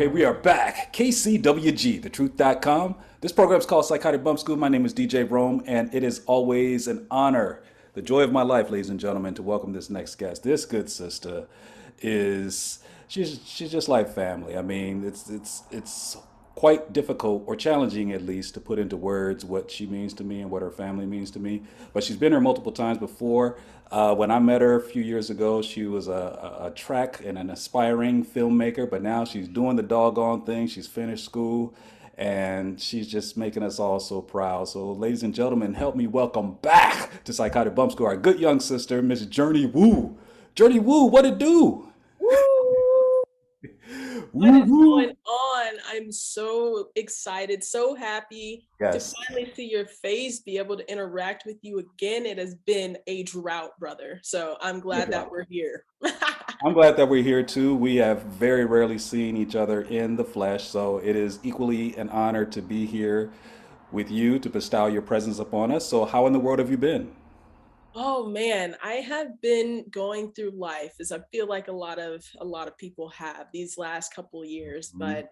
Okay, we are back. KCWG, thetruth.com. This program is called Psychotic Bump School. My name is DJ Rome, and it is always an honor, the joy of my life, ladies and gentlemen, to welcome this next guest. This good sister is she's just like family. I mean, it's quite difficult or challenging at least to put into words what she means to me and what her family means to me. But she's been here multiple times before. When I met her a few years ago, she was a track and an aspiring filmmaker, but now she's doing the doggone thing. She's finished school and she's just making us all so proud. So, ladies and gentlemen, help me welcome back to Psychotic Bump School our good young sister, Miss Jurnee Woo. Jurnee Woo, what it do? Woo! What Woo is woo. going on? I'm so excited, so happy to Yes. finally see your face, be able to interact with you again. It has been a drought, brother. So I'm glad that we're here. I'm glad that we're here too. We have very rarely seen each other in the flesh, so it is equally an honor to be here with you to bestow your presence upon us. So, how in the world have you been? Oh man, I have been going through life as I feel like a lot of people have these last couple of years, Mhm. but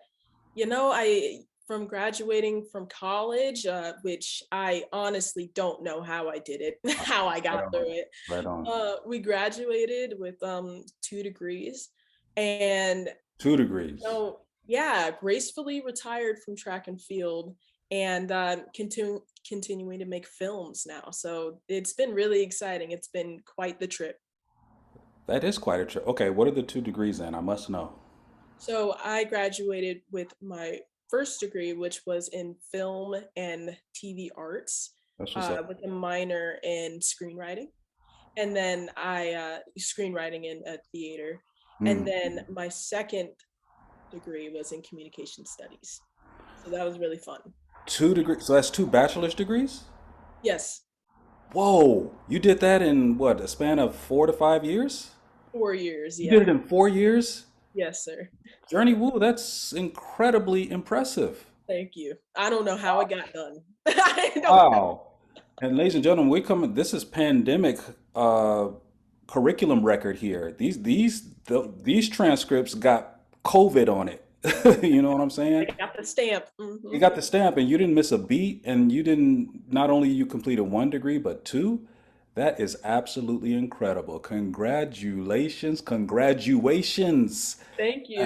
I from graduating from college, which I honestly don't know how I did it, how I Right got on. through it. Right on. We graduated with 2 degrees, and Two degrees. yeah, gracefully retired from track and field, and continuing to make films now. So it's been really exciting. It's been quite the trip. That is quite a trip. Okay, what are the 2 degrees in? I must know. So I graduated with my first degree, which was in film and TV arts, That's what's up. with a minor in screenwriting, and then I screenwriting in theater, and Mm. then my second degree was in communication studies. So that was really fun. 2 degrees. So that's two bachelor's degrees? Yes, Whoa. You did that in what, a span of 4 to 5 years? 4 years. You did it Yeah. in 4 years? Yes, sir. Journey Woo, that's incredibly impressive. Thank you. I don't know how it got done. I don't know. Wow. And ladies and gentlemen, we come. This is pandemic uh, curriculum record here. These transcripts got COVID on it. You know what I'm saying? I got the stamp. You got the stamp, and you didn't miss a beat, and you didn't. Not only you completed 1 degree, but two. That is absolutely incredible. Congratulations, congratulations, Thank you.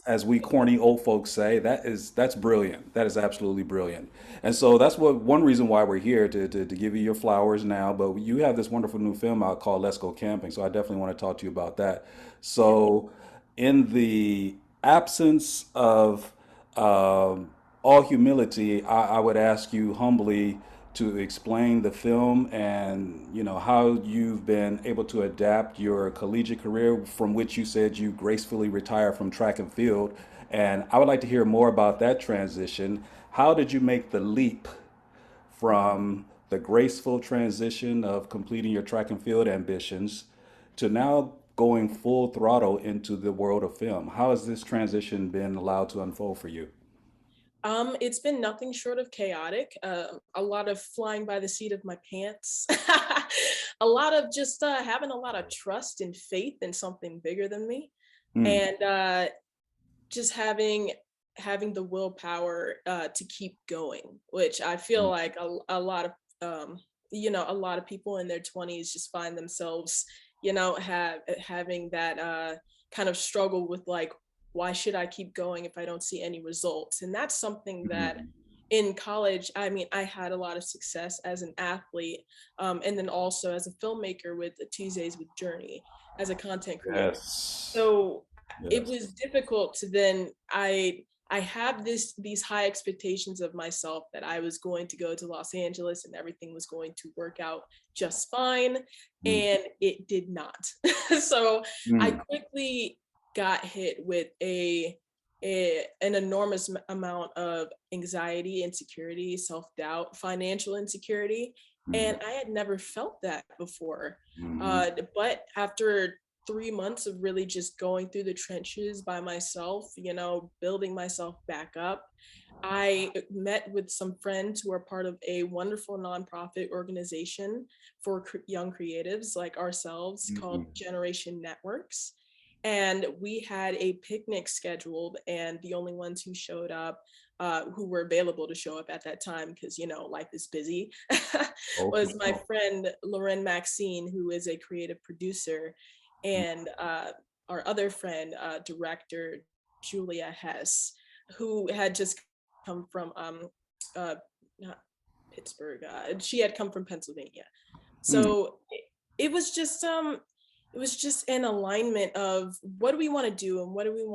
as we corny old folks say. That's brilliant. That is absolutely brilliant. And so that's what one reason why we're here to give you your flowers now. But you have this wonderful new film out called Let's Go Camping. So I definitely want to talk to you about that. Yeah. So in the absence of all humility, I would ask you humbly to explain the film and how you've been able to adapt your collegiate career from which you said you gracefully retired from track and field. And I would like to hear more about that transition. How did you make the leap from the graceful transition of completing your track and field ambitions to now going full throttle into the world of film? How has this transition been allowed to unfold for you? It's been nothing short of chaotic. A lot of flying by the seat of my pants. A lot of just having a lot of trust and faith in something bigger than me, Mm, and just having the willpower to keep going. Which I feel mm, like a lot of a lot of people in their 20s just find themselves, having that kind of struggle with, like, why should I keep going if I don't see any results? And that's something that mm. in college, I mean, I had a lot of success as an athlete, and then also as a filmmaker with the Tuesdays with Jurnee as a content creator. Yes. So it Yes. was difficult to then I have these high expectations of myself that I was going to go to Los Angeles and everything was going to work out just fine, Mm, and it did not. So I mm, quickly got hit with an enormous amount of anxiety, insecurity, self-doubt, financial insecurity, mm, and I had never felt that before. mm, But after 3 months of really just going through the trenches by myself, building myself back up, I met with some friends who are part of a wonderful nonprofit organization for young creatives like ourselves mm, called mm. Generation Networks. and we had a picnic scheduled, and the only ones who showed up, who were available to show up at that time, because life is busy, Okay. was my friend Lauren Maxine, who is a creative producer, and our other friend, director Julia Hess, who had just come from uh, not Pittsburgh. She had come from Pennsylvania. Mm, So it was just an alignment of what do we want to do, and what do we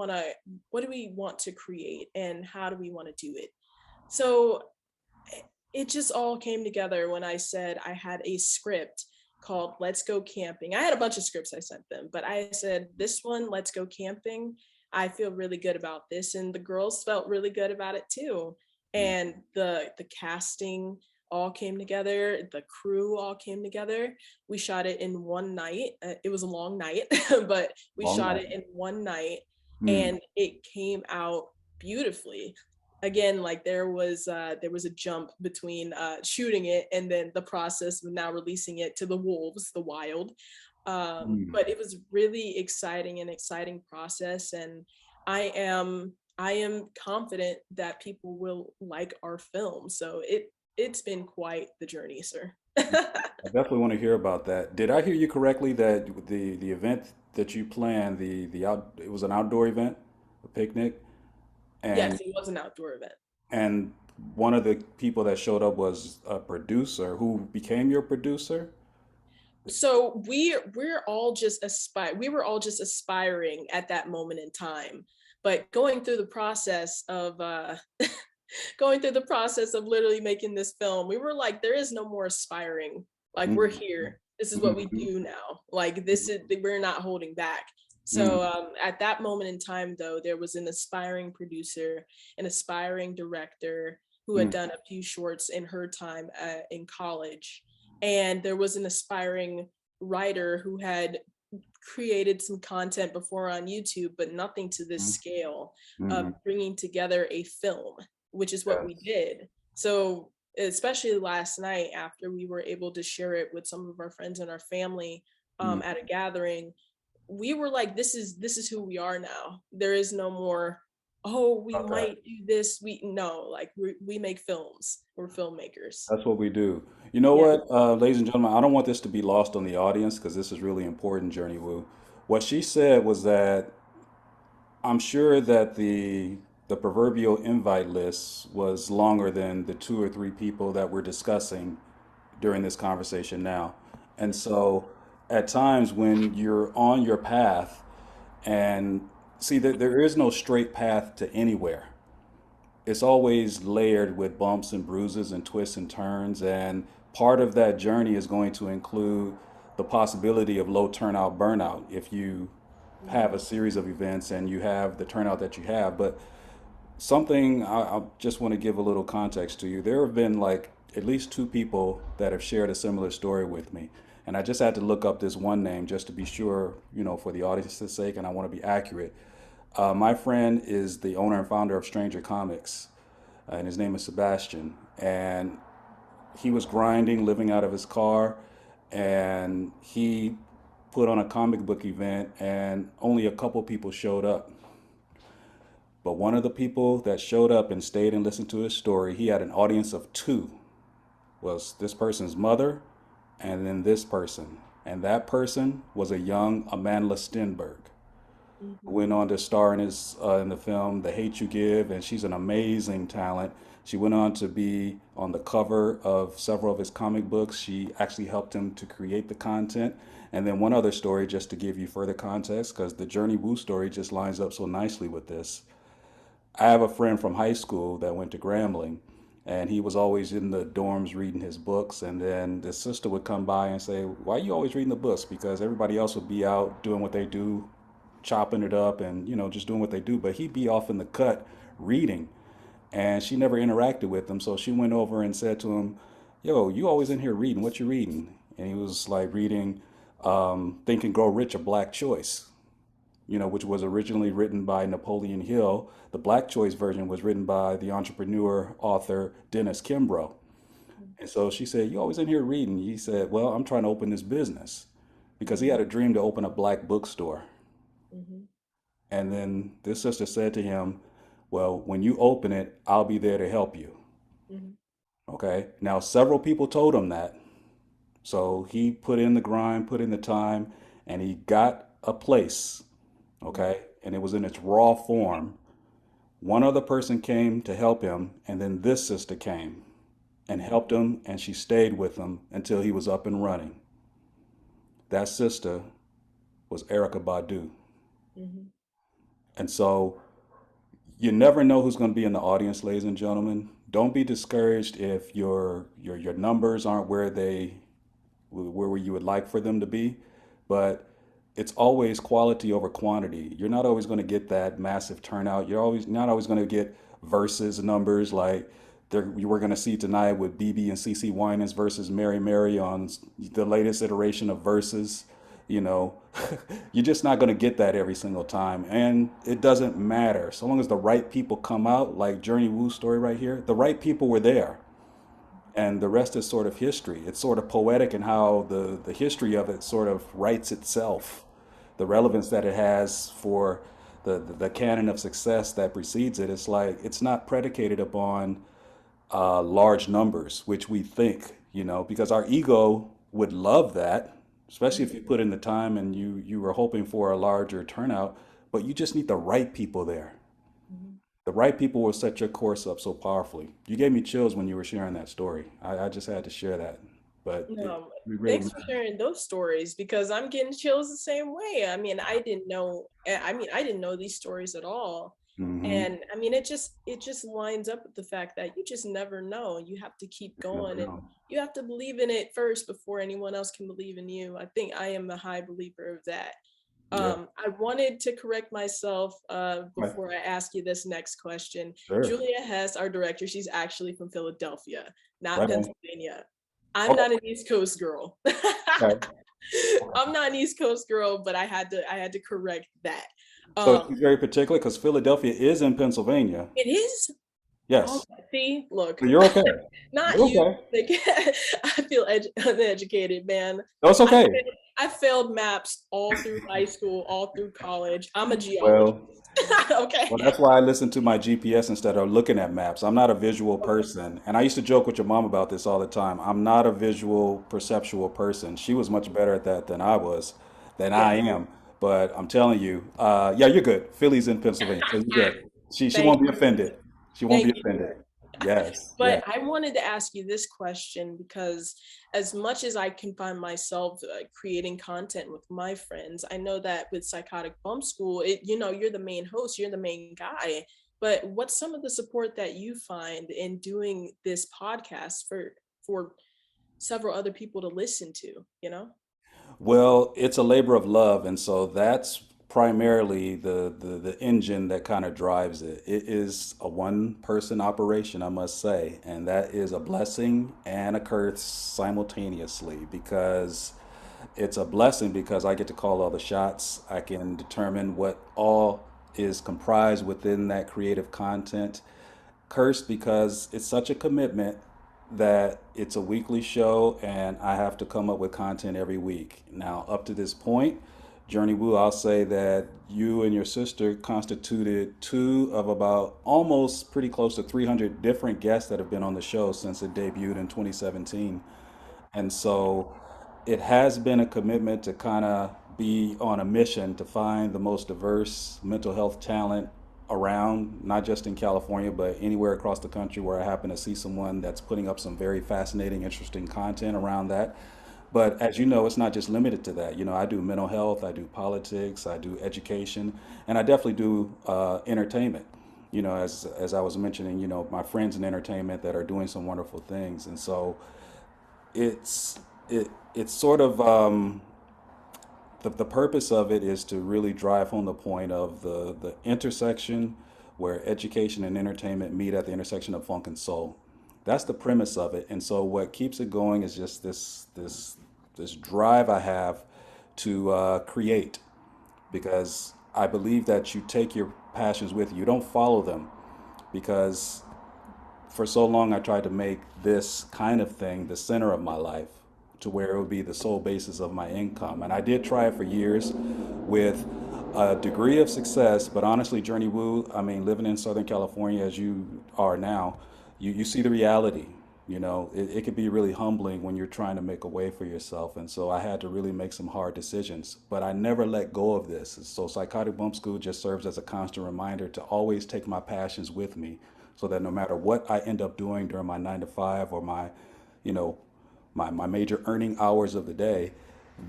want to create, and how do we want to do it. So it just all came together when I said I had a script called Let's Go Camping. I had a bunch of scripts I sent them, but I said this one, Let's Go Camping, I feel really good about this, and the girls felt really good about it too. mm, And the casting all came together, the crew all came together. We shot it in one night. It was a long night, but we long shot night. it in one night, Mm, and it came out beautifully. Again, like there was a jump between shooting it and then the process of now releasing it to the wolves, the wild. mm. But it was really exciting, an exciting process, and I am confident that people will like our film. So it's been quite the journey, sir. I definitely want to hear about that. Did I hear you correctly that the event that you planned, the out it was an outdoor event, a picnic, and Yes, it was an outdoor event. and one of the people that showed up was a producer who became your producer? So we're all just we were all just aspiring at that moment in time, but going through the process of going through the process of literally making this film, we were like, there is no more aspiring. Like, we're Mm, here. This is what we mhm, do now. Like, this is, we're not holding back. So mm, at that moment in time, though, there was an aspiring producer, an aspiring director who had mm, done a few shorts in her time in college. And there was an aspiring writer who had created some content before on YouTube, but nothing to this mm, scale mhm. of bringing together a film, which is what we Yes. did. So, especially last night, after we were able to share it with some of our friends and our family Mm. at a gathering, we were like, this is who we are now. There is no more, oh, we About that. might do this. We no, like we make films. We're filmmakers. That's what we do. You know Yeah. what, ladies and gentlemen, I don't want this to be lost on the audience because this is really important, Jurnee Woo. What she said was that I'm sure that the proverbial invite list was longer than the two or three people that we're discussing during this conversation now. And so at times when you're on your path and see that there is no straight path to anywhere. It's always layered with bumps and bruises and twists and turns. And part of that journey is going to include the possibility of low turnout burnout if you have a Mhm. series of events and you have the turnout that you have. But something I just want to give a little context to you. There have been like at least two people that have shared a similar story with me. And I just had to look up this one name just to be sure, for the audience's sake, and I want to be accurate. My friend is the owner and founder of Stranger Comics, and his name is Sebastian. And he was grinding, living out of his car, and he put on a comic book event, and only a couple people showed up. But one of the people that showed up and stayed and listened to his story, he had an audience of two. Was this person's mother, and then this person, and that person was a young Amanda Stenberg, who Mhm. went on to star in the film The Hate You Give, and she's an amazing talent. She went on to be on the cover of several of his comic books. She actually helped him to create the content. And then one other story, just to give you further context, because the Jurnee Woo story just lines up so nicely with this. I have a friend from high school that went to Grambling, and he was always in the dorms reading his books. And then the sister would come by and say, "Why are you always reading the books?" Because everybody else would be out doing what they do, chopping it up and, just doing what they do. But he'd be off in the cut reading. And she never interacted with him. So she went over and said to him, "Yo, you always in here reading. What you reading?" And he was like reading Think and Grow Rich, A Black Choice, which was originally written by Napoleon Hill. The Black Choice version was written by the entrepreneur author Dennis Kimbrough. And so she said, "You always in here reading." He said, "Well, I'm trying to open this business," because he had a Mhm. dream to open a black bookstore. Mhm. And then this sister said to him, well, when you open it, I'll be there to help you. Mhm. Okay. Now, several people told him that. So he put in the grind, put in the time, and he got a place. Mhm. Okay. And it was in its raw form. One other person came to help him, and then this sister came and Mhm. helped him, and she stayed with him until he was up and running. That sister was Erica Badu. Mhm. And so you never know who's going to be in the audience, ladies and gentlemen. Don't be discouraged if your numbers aren't where you would like for them to be, but it's always quality over quantity. You're not always going to get that massive turnout. You're always not always going to get versus numbers like you were going to see tonight with BB and CC Winans versus Mary Mary on the latest iteration of versus. You know, you're just not going to get that every single time, and it doesn't matter so long as the right people come out. Like Jurnee Woo's story right here, the right people were there, and the rest is sort of history. It's sort of poetic in how the history of it sort of writes itself, the relevance that it has for the canon of success that precedes it. It's like it's not predicated upon large numbers, which we think, because our ego would love that, especially if Mhm. you put in the time and you were hoping for a larger turnout, but you just need the right people there. Mhm. The right people will set your course up so powerfully. You gave me chills when you were sharing that story. I just had to share that. But No, we really, thanks for sharing those stories because I'm getting chills the same way. I mean, I didn't know these stories at all. mm-hmm, And I mean, it just lines up with the fact that you just never know. You have to keep never going and know. you have to believe in it first before anyone else can believe in you. I think I am a high believer of that. Yeah. I wanted to correct myself Right. before I ask you this next question. Sure. Julia Hess, our director, she's actually from Philadelphia, not Right on. Pennsylvania. I'm Okay. not an East Coast girl. Okay. I'm not an East Coast girl, but I had to correct that. So Um, she's very particular because Philadelphia is in Pennsylvania. it is. Oh, Yes. see, look, But you're okay. not You're you. okay. Like, I feel uneducated, man. No, it's I okay. failed, I failed maps all through high school, all through college. I'm a geologist. Well, Well, Okay. that's why I listen to my GPS instead of looking at maps. I'm not a visual Okay. person. And I used to joke with your mom about this all the time. I'm not a visual, perceptual person. She was much better at that than Yeah. I am. But I'm telling you, yeah, you're good. Philly's in Pennsylvania, so you're good. She Thank won't be you. offended. She won't Thank be you. offended. Yes, But yes. I wanted to ask you this question because, as much as I can find myself creating content with my friends, I know that with Psychotic Bump School, you're the main host, you're the main guy. But what's some of the support that you find in doing this podcast for several other people to listen to? You know? Well, it's a labor of love, and so that's primarily the engine that kind of drives it. It is a one person operation, I must say, and that is a blessing and a curse simultaneously because it's a blessing because I get to call all the shots. I can determine what all is comprised within that creative content. Cursed because it's such a commitment that it's a weekly show and I have to come up with content every week. Now, up to this point, Jurnee Woo, I'll say that you and your sister constituted two of about almost pretty close to 300 different guests that have been on the show since it debuted in 2017. And so it has been a commitment to kind of be on a mission to find the most diverse mental health talent around, not just in California, but anywhere across the country where I happen to see someone that's putting up some very fascinating, interesting content around that. But as you know, it's not just limited to that. I do mental health, I do politics, I do education, and I definitely do entertainment. As I was mentioning, my friends in entertainment that are doing some wonderful things, and so it's it's sort of the purpose of it is to really drive home the point of the intersection where education and entertainment meet at the intersection of funk and soul. That's the premise of it, and so what keeps it going is just this drive I have to create, because I believe that you take your passions with you. You don't follow them, because for so long I tried to make this kind of thing the center of my life to where it would be the sole basis of my income. And I did try it for years with A degree of success, but honestly, Jurnee Woo, I mean, living in Southern California as you are now, you see the reality. You know, it could be really humbling when you're trying to make a way for yourself. And so I had to really make some hard decisions, but I never let go of this. So Psychotic Bump School just serves as a constant reminder to always take my passions with me so that no matter what I end up doing during my 9 to 5 or my, you know, my major earning hours of the day,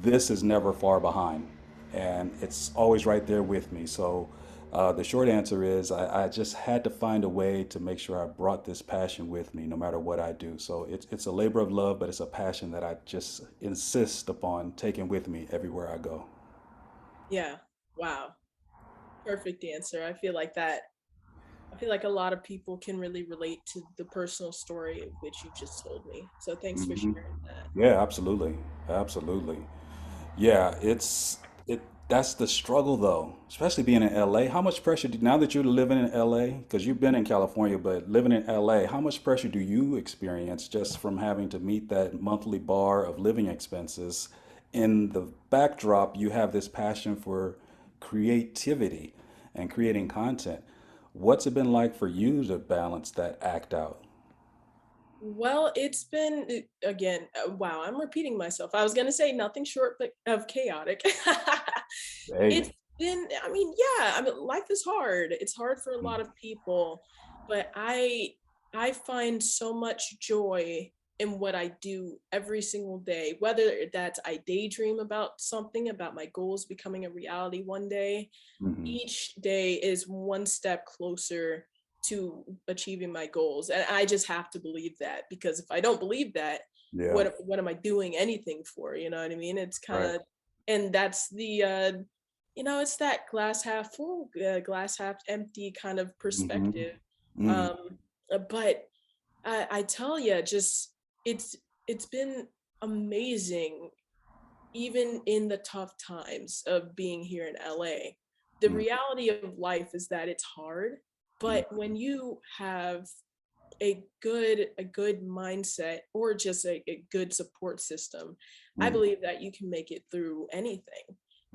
this is never far behind. And it's always right there with me. So the short answer is I just had to find a way to make sure I brought this passion with me no matter what I do. So it's a labor of love, but it's a passion that I just insist upon taking with me everywhere I go. Yeah. Wow. Perfect answer. I feel like a lot of people can really relate to the personal story of which you just told me. So thanks for Hmm. sharing that. Yeah, absolutely. Absolutely. Yeah, it that's the struggle though, especially being in LA. How much pressure do, now that you're living in LA, because you've been in California, but living in LA, how much pressure do you experience just from having to meet that monthly bar of living expenses? In the backdrop, you have this passion for creativity and creating content. What's it been like for you to balance that act out? Well, it's been again, wow, I'm repeating myself. I was going to say nothing short but of chaotic. Hey. It's been, I mean, yeah, I mean, life is hard. It's hard for a lot of people, but I find so much joy in what I do every single day, whether that's I daydream about something, about my goals becoming a reality one day. Mm-hmm. Each day is one step closer to achieving my goals, and I just have to believe that, because if I don't believe that, Yeah. what am I doing anything for? You know what I mean? It's kind Right. of, and that's the it's that glass half full, glass half empty kind of Mm-hmm. perspective. Mm-hmm. um but I tell you, just it's it's been amazing, even in the tough times of being here in LA. The reality of life is that it's hard, but when you have a good mindset, or just a good support system, I Mm-hmm. believe that you can make it through anything.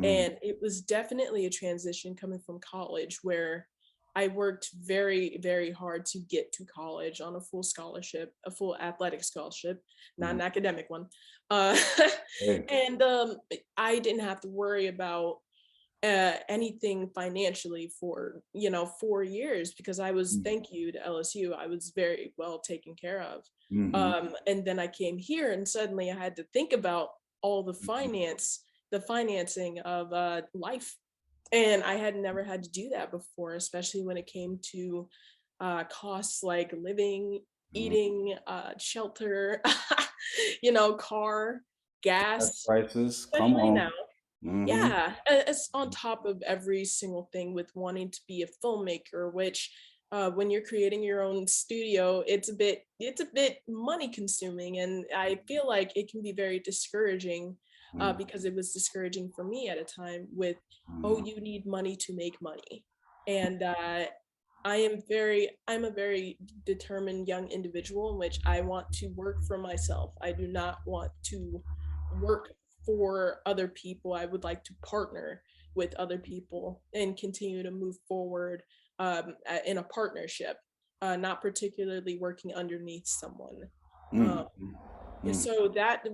Mm-hmm. And it was definitely a transition coming from college, where I worked very, very hard to get to college on a full scholarship, a full athletic scholarship, not Mm-hmm. an academic one. Uh, Hey. and I didn't have to worry about anything financially for 4 years, because I was, thank you to LSU, I was very well taken care of. Mm-hmm. And then I came here, and suddenly I had to think about all the financing of life, and I had never had to do that before, especially when it came to costs like living, Mm-hmm. eating, shelter, car, Gas gas, prices, come especially on. now. Mm-hmm. Yeah, it's on top of every single thing with wanting to be a filmmaker, which when you're creating your own studio, it's a bit money consuming, and I feel like it can be very discouraging, because it was discouraging for me at a time with, oh, Mm-hmm. you need money to make money. And I'm a very determined young individual in which I want to work for myself. I do not want to work for other people. I would like to partner with other people and continue to move forward, in a partnership, not particularly working underneath someone. Um, Mm-hmm. so that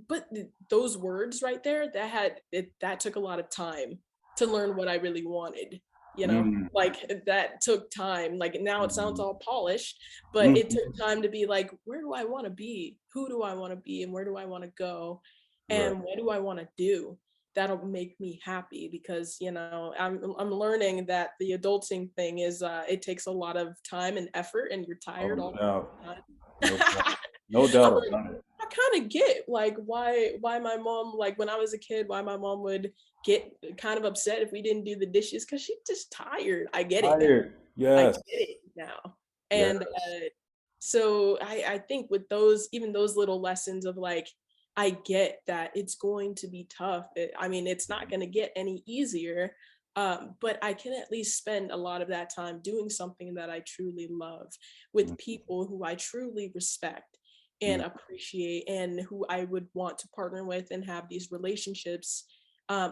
but those words right there, that took a lot of time to learn what I really wanted, Mm-hmm. like that took time. Like now it sounds Mm-hmm. all polished, but it took Mm-hmm. time to be like, where do I want to be, who do I want to be, and where do I want to go, Right. and what do I want to do that'll make me happy. Because I'm learning that the adulting thing is, it takes a lot of time and effort, and you're Oh, tired no all doubt. the time. No doubt. No I'm doubt like, about it. I kind of get like why my mom, like when I was a kid, why my mom would get kind of upset if we didn't do the dishes, because she's just tired. I get it now. Tired. I get Yes. it now. And Yes. so I think with those, even those little lessons of like, I get that it's going to be tough. I mean, it's not going to get any easier. But I can at least spend a lot of that time doing something that I truly love, with people who I truly respect and Mm-hmm. appreciate, and who I would want to partner with and have these relationships,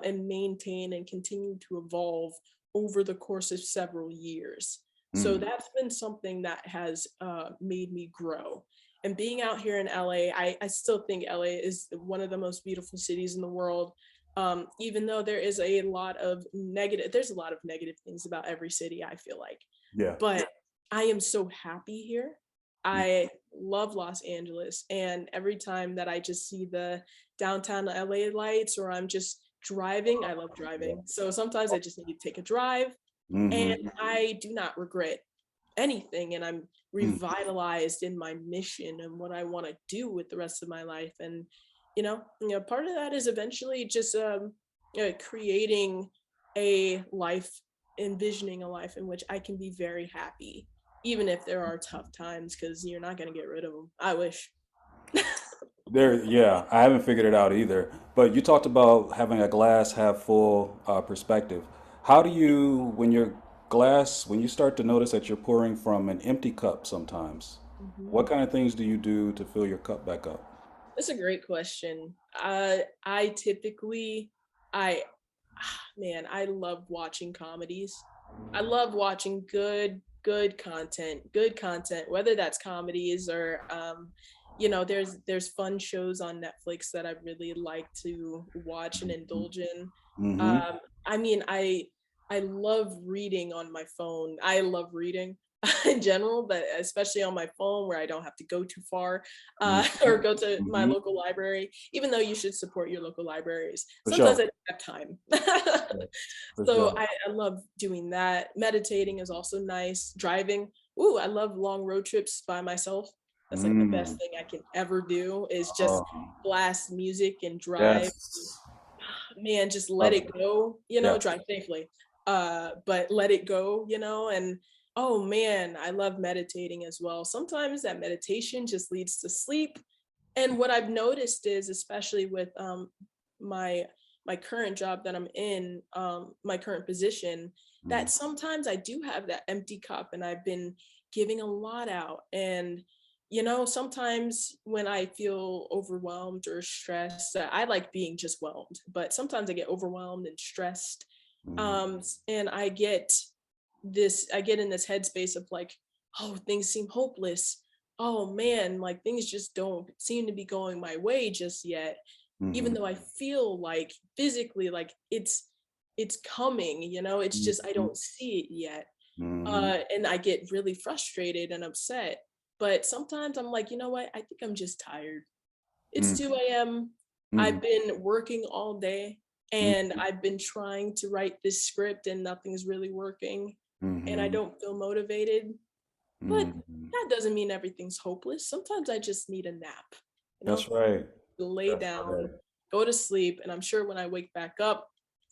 and maintain and continue to evolve over the course of several years. So Mm. that's been something that has made me grow. And being out here in LA, I still think LA is one of the most beautiful cities in the world. Even though there's a lot of negative things about every city, I feel like. Yeah. But I am so happy here. Mm. I love Los Angeles. And every time that I just see the downtown LA lights or I'm just driving, I love driving. So sometimes I just need to take a drive Mm-hmm. and I do not regret anything. And I'm Mm. revitalized in my mission and what I want to do with the rest of my life. And, part of that is eventually just creating a life, envisioning a life in which I can be very happy, even if there are tough times, because you're not going to get rid of them. I wish. There, yeah, I haven't figured it out either. But you talked about having a glass half full perspective. How do you, when you start to notice that you're pouring from an empty cup sometimes, Mhm. what kind of things do you do to fill your cup back up? That's a great question. I typically, I, man, I love watching comedies. I love watching good content, whether that's comedies or, there's fun shows on Netflix that I really like to watch and indulge in. Mm-hmm. Um, I mean, I love reading on my phone. I love reading in general, but especially on my phone where I don't have to go too far or go to my Mm-hmm. local library, even though you should support your local libraries. For Sometimes sure. I don't have time. For So sure. I love doing that. Meditating is also nice. Driving. Ooh, I love long road trips by myself. That's like the best Mm. thing I can ever do is just Oh, blast music and drive. yes. Man, just let Love it it. go, Yeah. drive safely. But let it go, and oh man, I love meditating as well. Sometimes that meditation just leads to sleep. And what I've noticed is, especially with my my current job that I'm in, my current position, Mm. that sometimes I do have that empty cup and I've been giving a lot out. And sometimes when I feel overwhelmed or stressed, I like being just whelmed, but sometimes I get overwhelmed and stressed. Mm. And I get in this headspace of like, oh, things seem hopeless. Oh man, like things just don't seem to be going my way just yet, even Mm-hmm. though I feel like physically like it's coming, it's just I Mm-hmm. don't see it yet. Mm-hmm. And I get really frustrated and upset. But sometimes I'm like, you know what? I think I'm just tired. It's 2 a.m. Mm-hmm. I've been working all day and Mm-hmm. I've been trying to write this script and nothing's really working and I Mm-hmm. don't feel motivated. But Mm-hmm. that doesn't mean everything's hopeless. Sometimes I just need a nap, you know? That's right. Lay That's right. down, go to sleep, and I'm sure when I wake back up,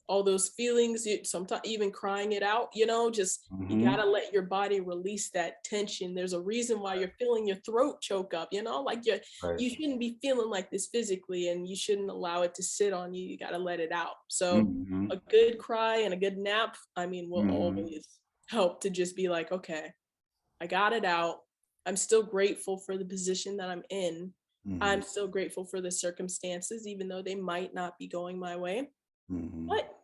all those feelings, sometimes even crying it out, just you Mm-hmm. gotta let your body release that tension. There's a reason why you're feeling your throat choke up, like Right. you shouldn't be feeling like this physically, and you shouldn't allow it to sit on you. You gotta let it out. So Mm-hmm. a good cry and a good nap, I mean, will Mm-hmm. always help to just be like, okay, I got it out. I'm still grateful for the position that I'm in. Mm-hmm. I'm still grateful for the circumstances, even though they might not be going my way. Mm-hmm. But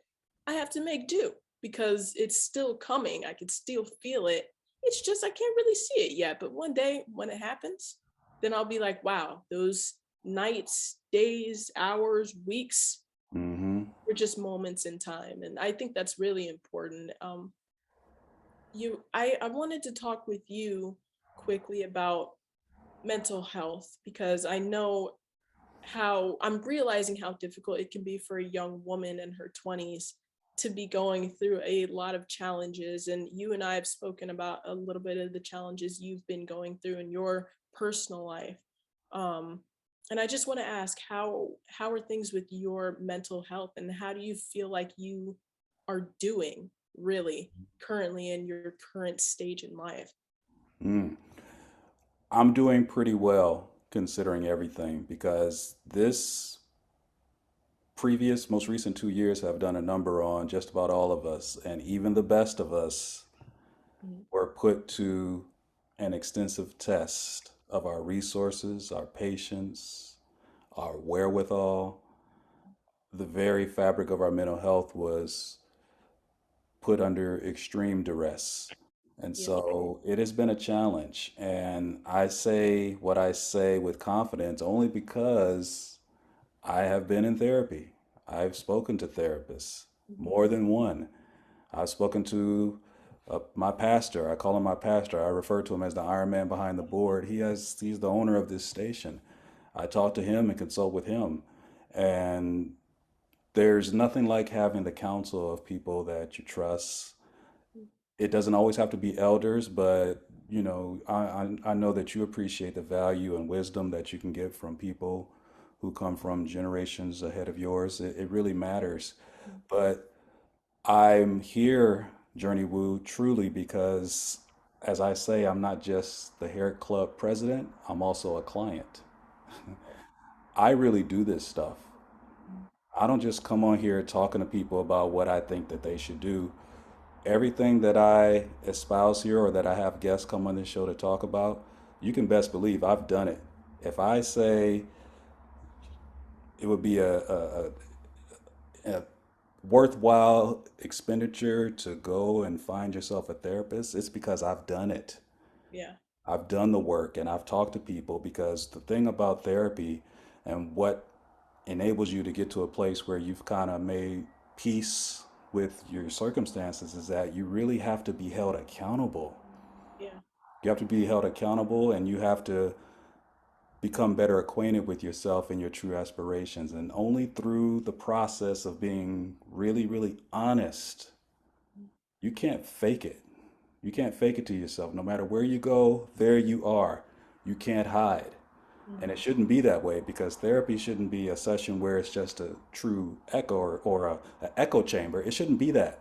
I have to make do because it's still coming. I can still feel it. It's just I can't really see it yet. But one day when it happens, then I'll be like, wow, those nights, days, hours, weeks Mm-hmm. were just moments in time. And I think that's really important. I wanted to talk with you quickly about mental health because I know how I'm realizing how difficult it can be for a young woman in her 20s to be going through a lot of challenges. And you and I have spoken about a little bit of the challenges you've been going through in your personal life. Um, and I just want to ask how are things with your mental health and how do you feel like you are doing really currently in your current stage in life? Mm. I'm doing pretty well considering everything because this previous, most recent 2 years have done a number on just about all of us, and even the best of us Mhm. were put to an extensive test of our resources, our patience, our wherewithal. the very fabric of our mental health was put under extreme duress. And Yeah. so it has been a challenge. And I say what I say with confidence only because I have been in therapy. I've spoken to therapists, Mhm. more than one. I've spoken to my pastor. I call him my pastor. I refer to him as the Iron Man behind the board. He's the owner of this station. I talk to him and consult with him. And there's nothing like having the counsel of people that you trust. It doesn't always have to be elders, but I know that you appreciate the value and wisdom that you can get from people who come from generations ahead of yours. It really matters. Mhm. But I'm here, Jurnee Woo, truly because, as I say, I'm not just the hair club president, I'm also a client. I really do this stuff. Mhm. I don't just come on here talking to people about what I think that they should do. Everything that I espouse here or that I have guests come on this show to talk about, you can best believe I've done it. If I say it would be a worthwhile expenditure to go and find yourself a therapist, it's because I've done it. Yeah. I've done the work and I've talked to people because the thing about therapy and what enables you to get to a place where you've kind of made peace with your circumstances is that you really have to be held accountable. Yeah. You have to be held accountable and you have to become better acquainted with yourself and your true aspirations. And only through the process of being really, really honest, you can't fake it. You can't fake it to yourself. No matter where you go, there you are. You can't hide. And it Mhm. shouldn't be that way because therapy shouldn't be a session where it's just a true echo or a echo chamber. It shouldn't be that.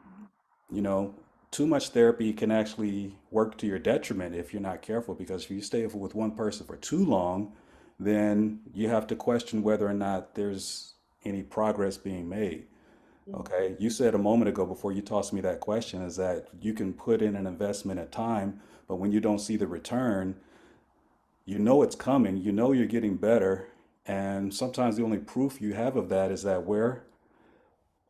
Mhm. You know, too much therapy can actually work to your detriment if you're not careful because if you stay with one person for too long, then you have to question whether or not there's any progress being made. Mhm. Okay, you said a moment ago before you tossed me that question is that you can put in an investment of time, but when you don't see the return, you know it's coming, you know you're getting better, and sometimes the only proof you have of that is that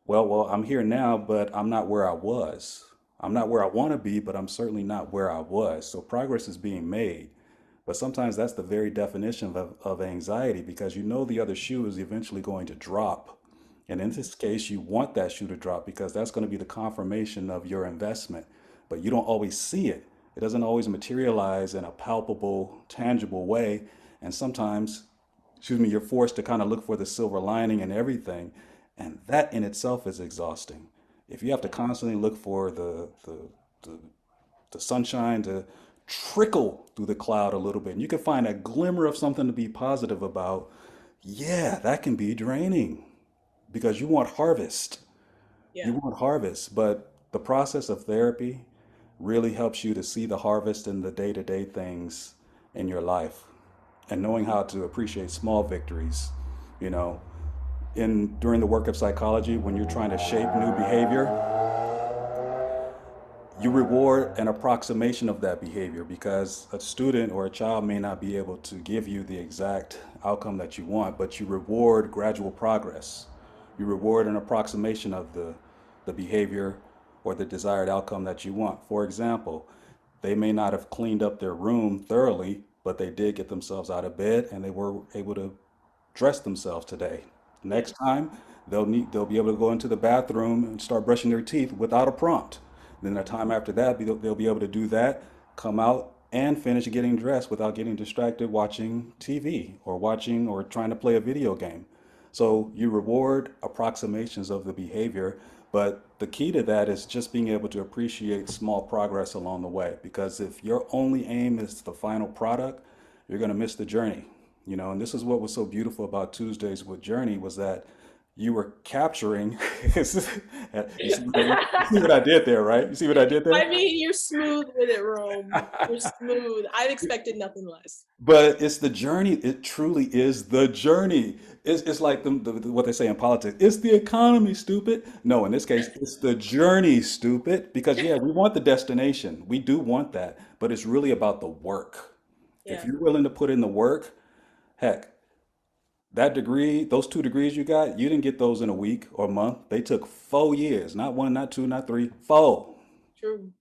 I'm here now, but I'm not where I was. I'm not where I want to be, but I'm certainly not where I was. So progress is being made. But sometimes that's the very definition of anxiety because you know the other shoe is eventually going to drop. And in Mhm. this case, you want that shoe to drop because that's going to be the confirmation of your investment. But you don't always see it. It doesn't always materialize in a palpable, tangible way. And sometimes, you're forced to kind of look for the silver lining in everything. And that in itself is exhausting. If you have to Yeah. constantly look for the the sunshine to trickle through the cloud a little bit. And you can find a glimmer of something to be positive about. Yeah, that can be draining because you want harvest. You Yeah. want harvest, but the process of therapy really helps you to see the harvest in the day-to-day things in your life and knowing how to appreciate small victories, you know, in during the work of psychology when you're trying to shape new behavior, you reward an approximation of that behavior because a student or a child may not be able to give you the exact outcome that you want, but you reward gradual progress. You reward an approximation of the behavior or the desired outcome that you want. For example, they may not have cleaned up their room thoroughly, but they did get themselves out of bed and they were able to dress themselves today. Yeah. Next time, they'll be able to go into the bathroom and start brushing their teeth without a prompt. Then the Mhm. time after that, they'll be able to do that, come out and finish getting dressed without getting distracted watching TV or watching or trying to play a video game. So you reward approximations of the behavior, but the key to that is just being able to appreciate small progress along the way. Because if your only aim is the final product, you're going to miss the journey. And this is what was so beautiful about Tuesdays with Jurnee was that you were capturing. You see what I did there, right? You see what I did there? I mean, you're smooth with it, Rome. You're smooth. I expected nothing less. But it's the journey. It truly is the journey. It's like what they say in politics. It's the economy, stupid. No, in this case, it's the journey, stupid. Because yeah, we want the destination. We do want that. But it's really about the work. If Yeah. you're willing to put in the work, heck, that degree, those 2 degrees you got, you didn't get those in a week or a month. They took 4 years, not one, not two, not three, four. True.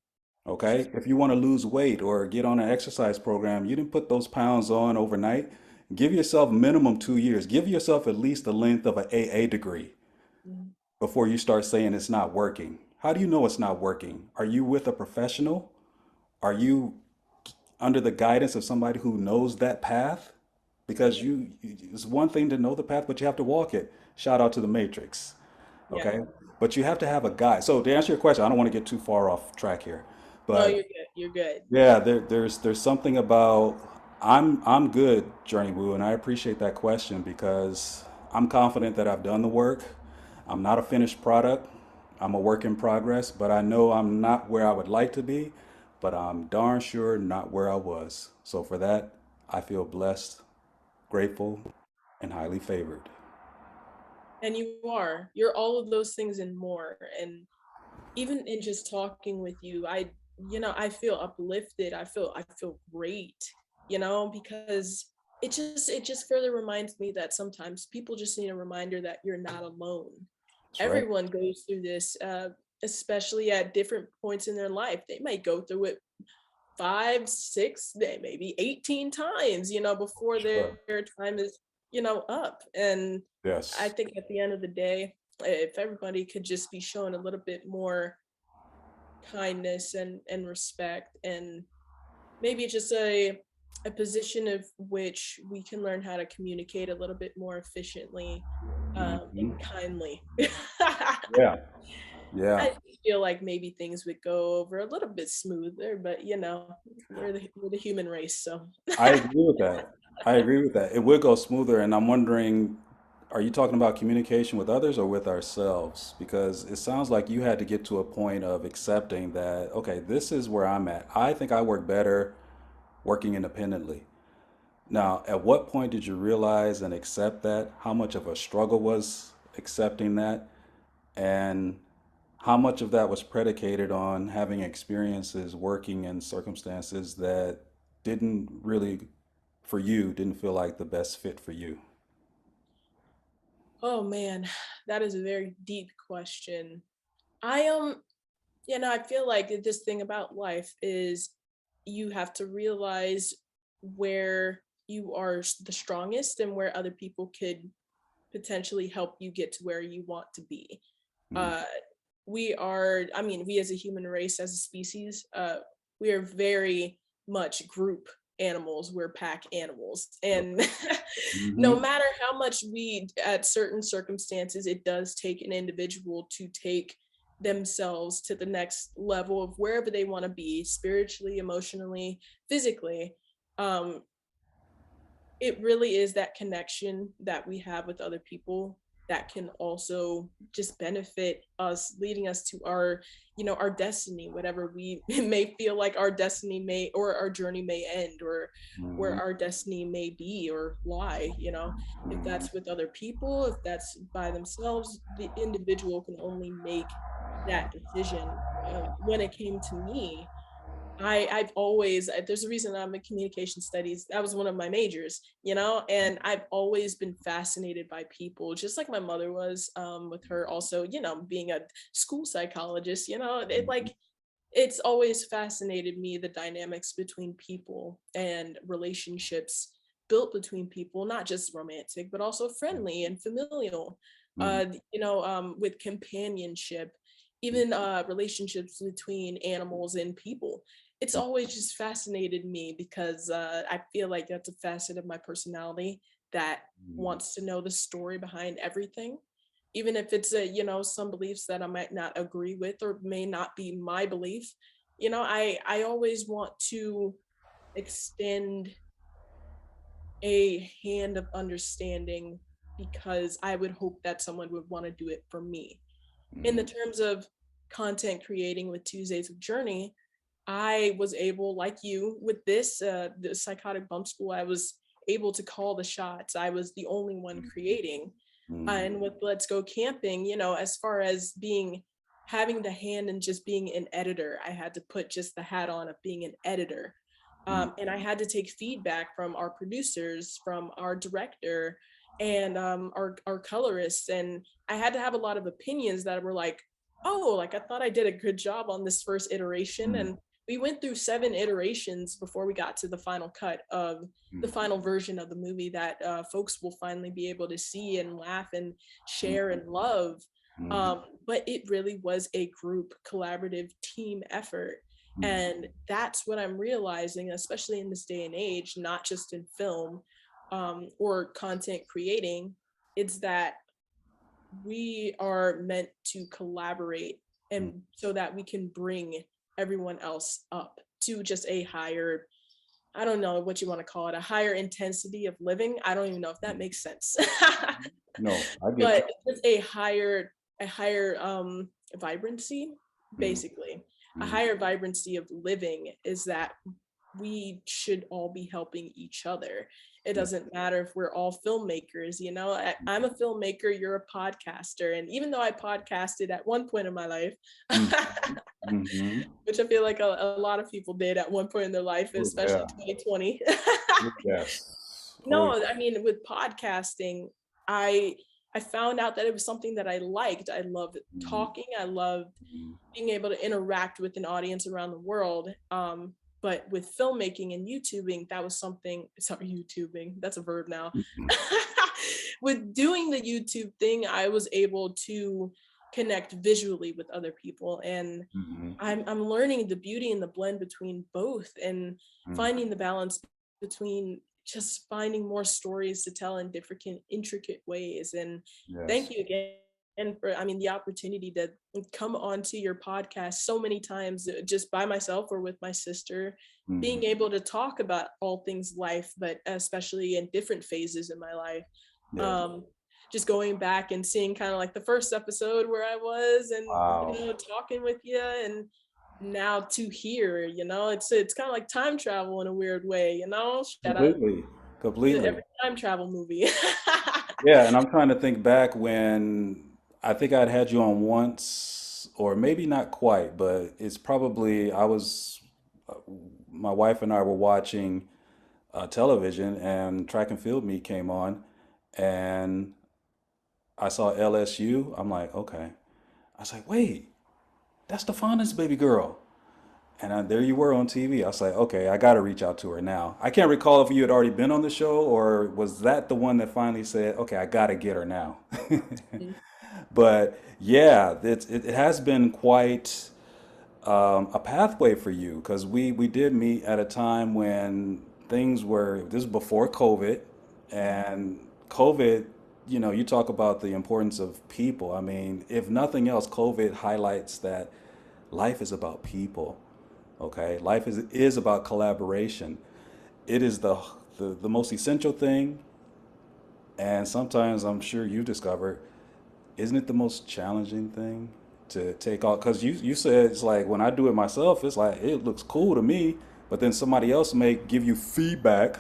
Okay. If you want to lose weight or get on an exercise program, you didn't put those pounds on overnight. Give yourself minimum 2 years. Give yourself at least the length of an AA degree Mhm. before you start saying it's not working. How do you know it's not working? Are you with a professional? Are you under the guidance of somebody who knows that path? Because Yeah. it's one thing to know the path, but you have to walk it. Shout out to the Matrix. Yeah. Okay. But you have to have a guide. So to answer your question, I don't want to get too far off track here, No, but you're good. You're good. yeah, there's something about I'm good, Jurnee Woo, and I appreciate that question because I'm confident that I've done the work. I'm not a finished product. I'm a work in progress, but I know I'm not where I would like to be, but I'm darn sure not where I was. So for that, I feel blessed, grateful, and highly favored. And you are. You're all of those things and more. And even in just talking with you, I feel uplifted. I feel great, because it just further reminds me that sometimes people just need a reminder that you're not alone. That's right. Everyone goes through this, especially at different points in their life. They might go through it 5, 6, maybe 18 times, before Sure. their time is, up. And I Yes. think at the end of the day, if everybody could just be shown a little bit more kindness and respect, and maybe just a position of which we can learn how to communicate a little bit more efficiently, and Hmm. kindly. Yeah. Yeah. I feel like maybe things would go over a little bit smoother, but we're the human race, so I agree with that. I agree with that. It would go smoother, and I'm wondering, are you talking about communication with others or with ourselves? Because it sounds like you had to get to a point of accepting that, okay, this is where I'm at. I think I work better working independently. Now, at what point did you realize and accept that? How much of a struggle was accepting that? And how much of that was predicated on having experiences working in circumstances that didn't really, for you, didn't feel like the best fit for you? oh man, that is a very deep question. I I feel like this thing about life is you have to realize where you are the strongest and where other people could potentially help you get to where you want to be. Mm, Uh, we as a human race, as a species, we are very much group animals. We're pack animals. And no mhm, matter how much at certain circumstances, it does take an individual to take themselves to the next level of wherever they want to be spiritually, emotionally, physically. Um, it really is that connection that we have with other people that can also just benefit us, leading us to our destiny, whatever we may feel like our destiny may, or our journey may end, or where mhm, our destiny may be or lie. If mhm, that's with other people, if that's by themselves, the individual can only make that decision. When it came to me, I've always there's a reason I'm in communication studies. That was one of my majors, and I've always been fascinated by people, just like my mother was, with her also, being a school psychologist, mhm, it's always fascinated me, the dynamics between people and relationships built between people, not just romantic, but also friendly and familial, mhm, with companionship, even relationships between animals and people. It's always just fascinated me because I feel like that's a facet of my personality that mhm, wants to know the story behind everything, even if it's some beliefs that I might not agree with or may not be my belief. I always want to extend a hand of understanding, because I would hope that someone would want to do it for me. In the mhm, terms of content creating with Tuesdays with Jurnee, I was able, like you, with the Psychotic Bump School, I was able to call the shots. I was the only one creating. mhm, And with Let's Go Camping, as far as having the hand and just being an editor, I had to put just the hat on of being an editor. mhm, And I had to take feedback from our producers, from our director, and our colorists, and I had to have a lot of opinions that were like, oh, like I thought I did a good job on this first iteration, Mm, and we went through 7 iterations before we got to the final cut of the mm, final version of the movie that folks will finally be able to see and laugh and mm, share and love. mm, But it really was a group collaborative team effort, mm, and that's what I'm realizing, especially in this day and age, not just in film or content creating. It's that we are meant to collaborate, mm. and so that we can bring everyone else up to just a higher, I don't know what you want to call it, a higher intensity of living. I don't even know if that makes sense. No, I get you. But it's a higher vibrancy, Mm, basically. A mm, higher vibrancy of living is that we should all be helping each other. It yeah. doesn't matter if we're all filmmakers, you know. I'm a filmmaker, you're a podcaster, and even though I podcasted at one point in my life, Mm, mhm. which I feel like a lot of people did at one point in their life, Oh, yeah. especially 2020. Oh, yes. Oh, No, I mean, with podcasting, I I found out that it was something that I liked. I loved mm, talking. I loved mm, being able to interact with an audience around the world. But with filmmaking and YouTubing, that was something. Sorry, YouTubing. That's a verb now. mm, With doing the YouTube thing, I was able to connect visually with other people, and mhm, I'm learning the beauty and the blend between both, and mm. finding the balance between just finding more stories to tell in different intricate ways. And thank Yes. you again for, I mean, the opportunity to come onto your podcast so many times, just by myself or with my sister, Mhm. being able to talk about all things life, but especially in different phases in my life. Yes. um just going back and seeing kind of like the first episode where I was, and Wow. talking with you, and now to here, it's kind of like time travel in a weird way. Shout out Completely. to Completely. every time travel movie. Yeah, and I'm trying to think back when I think I'd had you on once, or maybe not quite, but it's probably I was, uh, my wife and I were watching television, and track and field meet came on, and I saw LSU. I'm like, okay. I was like, wait, that's the fondest baby girl. And there you were on TV. I was like, okay, I got to reach out to her now. I can't recall if you had already been on the show, or was that the one that finally said, okay, I got to get her now. But yeah, it has been quite a pathway for you, because we did meet at a time when things were, this was before COVID, and COVID, you talk about the importance of people. I mean, if nothing else, COVID highlights that life is about people. Okay, life is about collaboration. It is the most essential thing, and sometimes I'm sure you discover, isn't it the most challenging thing to take off? Because you said it's like when I do it myself, it's like it looks cool to me, but then somebody else may give you feedback,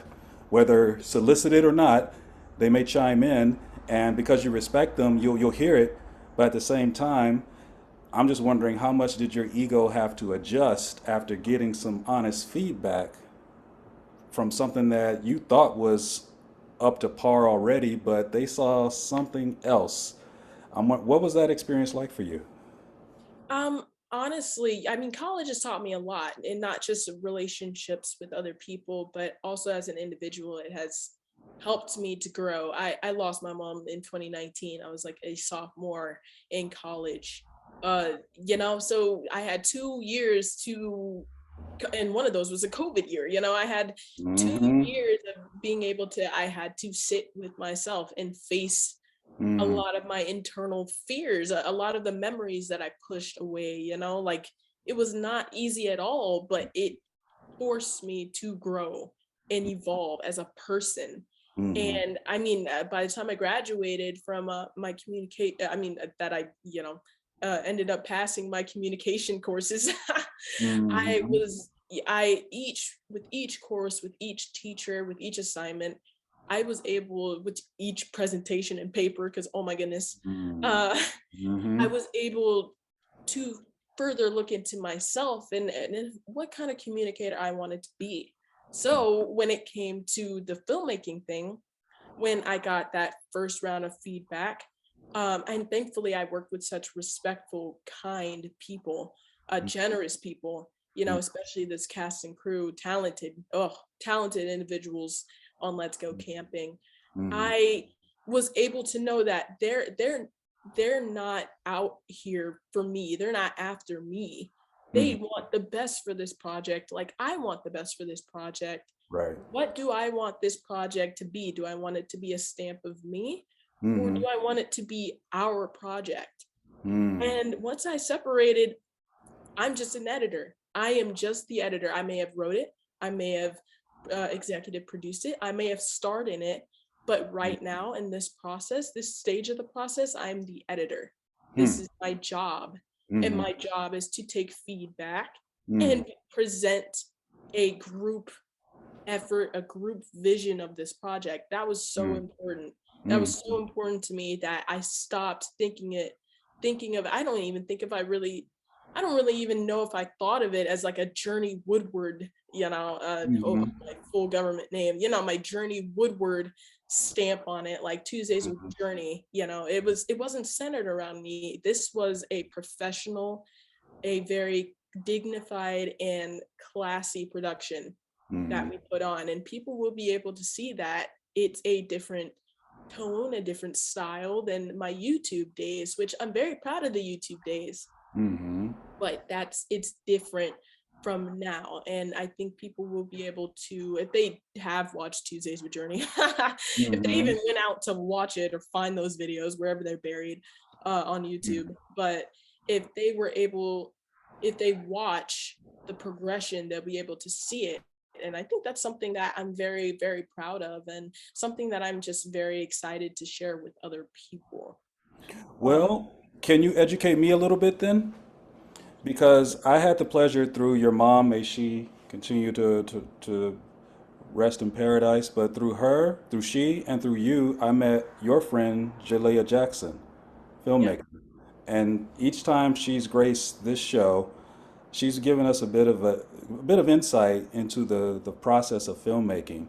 whether solicited or not. They may chime in, and because you respect them, you'll hear it. But at the same time, I'm just wondering, how much did your ego have to adjust after getting some honest feedback from something that you thought was up to par already, but they saw something else? What was that experience like for you? Honestly, I mean, college has taught me a lot, and not just relationships with other people, but also as an individual. It has helped me to grow. I lost my mom in 2019. I was like a sophomore in college. So I had 2 years and one of those was a COVID year. I had two Mm-hmm. years of being able to, I had to sit with myself and face a Mm-hmm. lot of my internal fears, a lot of the memories that I pushed away, like it was not easy at all, but it forced me to grow and evolve as a person. Mm-hmm. And I mean, by the time I graduated from my I mean, that I, ended up passing my communication courses. I Mm-hmm. was, I each, with each course, with each teacher, with each assignment, I was able, with each presentation and paper, because oh my goodness, uh, I Mm-hmm. was able to further look into myself, and what kind of communicator I wanted to be. So when it came to the filmmaking thing, when I got that first round of feedback. And thankfully, I worked with such respectful, kind people, generous people, especially this cast and crew, talented individuals on Let's Go Camping. Mm-hmm. I was able to know that they're not out here for me. They're not after me. They Mm-hmm. want the best for this project. Like I want the best for this project. Right. What do I want this project to be? Do I want it to be a stamp of me? Or Mm-hmm. do I want it to be our project? Mm. And once I separated, I'm just an editor. I am just the editor. I may have wrote it. I may have executive produced it. I may have starred in it. But right now in this process, this stage of the process, I'm the editor. This Mm. is my job. And Mm-hmm. my job is to take feedback Mm. and present a group effort, a group vision of this project. That was so Mm. important. That Mm. was so important to me that I stopped thinking of, I don't even think if I don't really even know if I thought of it as like a Jurnee Woodward, Mm-hmm. my full government name, my Jurnee Woodward stamp on it, like Tuesdays with Jurnee. It wasn't centered around me. This was a professional, a very dignified and classy production that Mm-hmm. we put on, and people will be able to see that it's a different tone, a different style than my YouTube days, which I'm very proud of the YouTube days, Mm-hmm. but it's different from now. And I think people will be able to, if they have watched Tuesdays with Jurnee, if they Mm-hmm. even went out to watch it or find those videos wherever they're buried on YouTube, but if they were able, if they watch the progression, they'll be able to see it. And I think that's something that I'm very, very proud of, and something that I'm just very excited to share with other people. Um, Well, can you educate me a little bit then? Because I had the pleasure through your mom, may she continue to rest in paradise, but through her, through she, and through you, I met your friend, Jalea Jackson, yeah. filmmaker. And each time she's graced this show, she's given us a bit of insight into the process of filmmaking.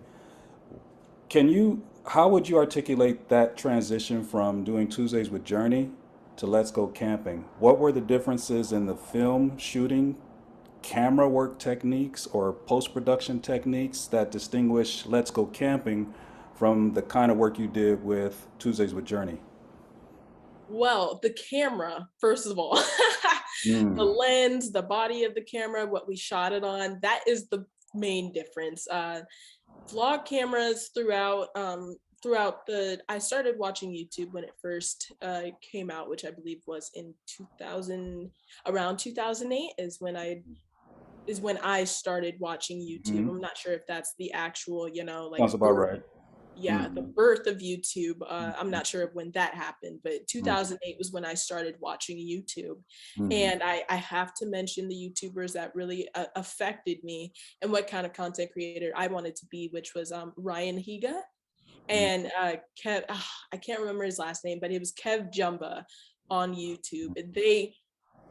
How would you articulate that transition from doing Tuesdays with Jurnee to Let's Go Camping? What were the differences in the film shooting, camera work techniques, or post production techniques that distinguish Let's Go Camping from the kind of work you did with Tuesdays with Jurnee? Well, the camera, first of all, the Mm. lens, the body of the camera, what we shot it on, that is the main difference. Vlog cameras I started watching YouTube when it first came out, which I believe was in 2000, around 2008 is when I started watching YouTube. Hmm. I'm not sure if that's the actual, like Sounds about birth, right. yeah, the Mm. birth of YouTube. I'm not sure when that happened, but Mm. 2008 was when I started watching YouTube. Mm. And I have to mention the YouTubers that really affected me and what kind of content creator I wanted to be, which was Ryan Higa Mm. and I can't remember his last name, but it was Kev Jumba on YouTube. And they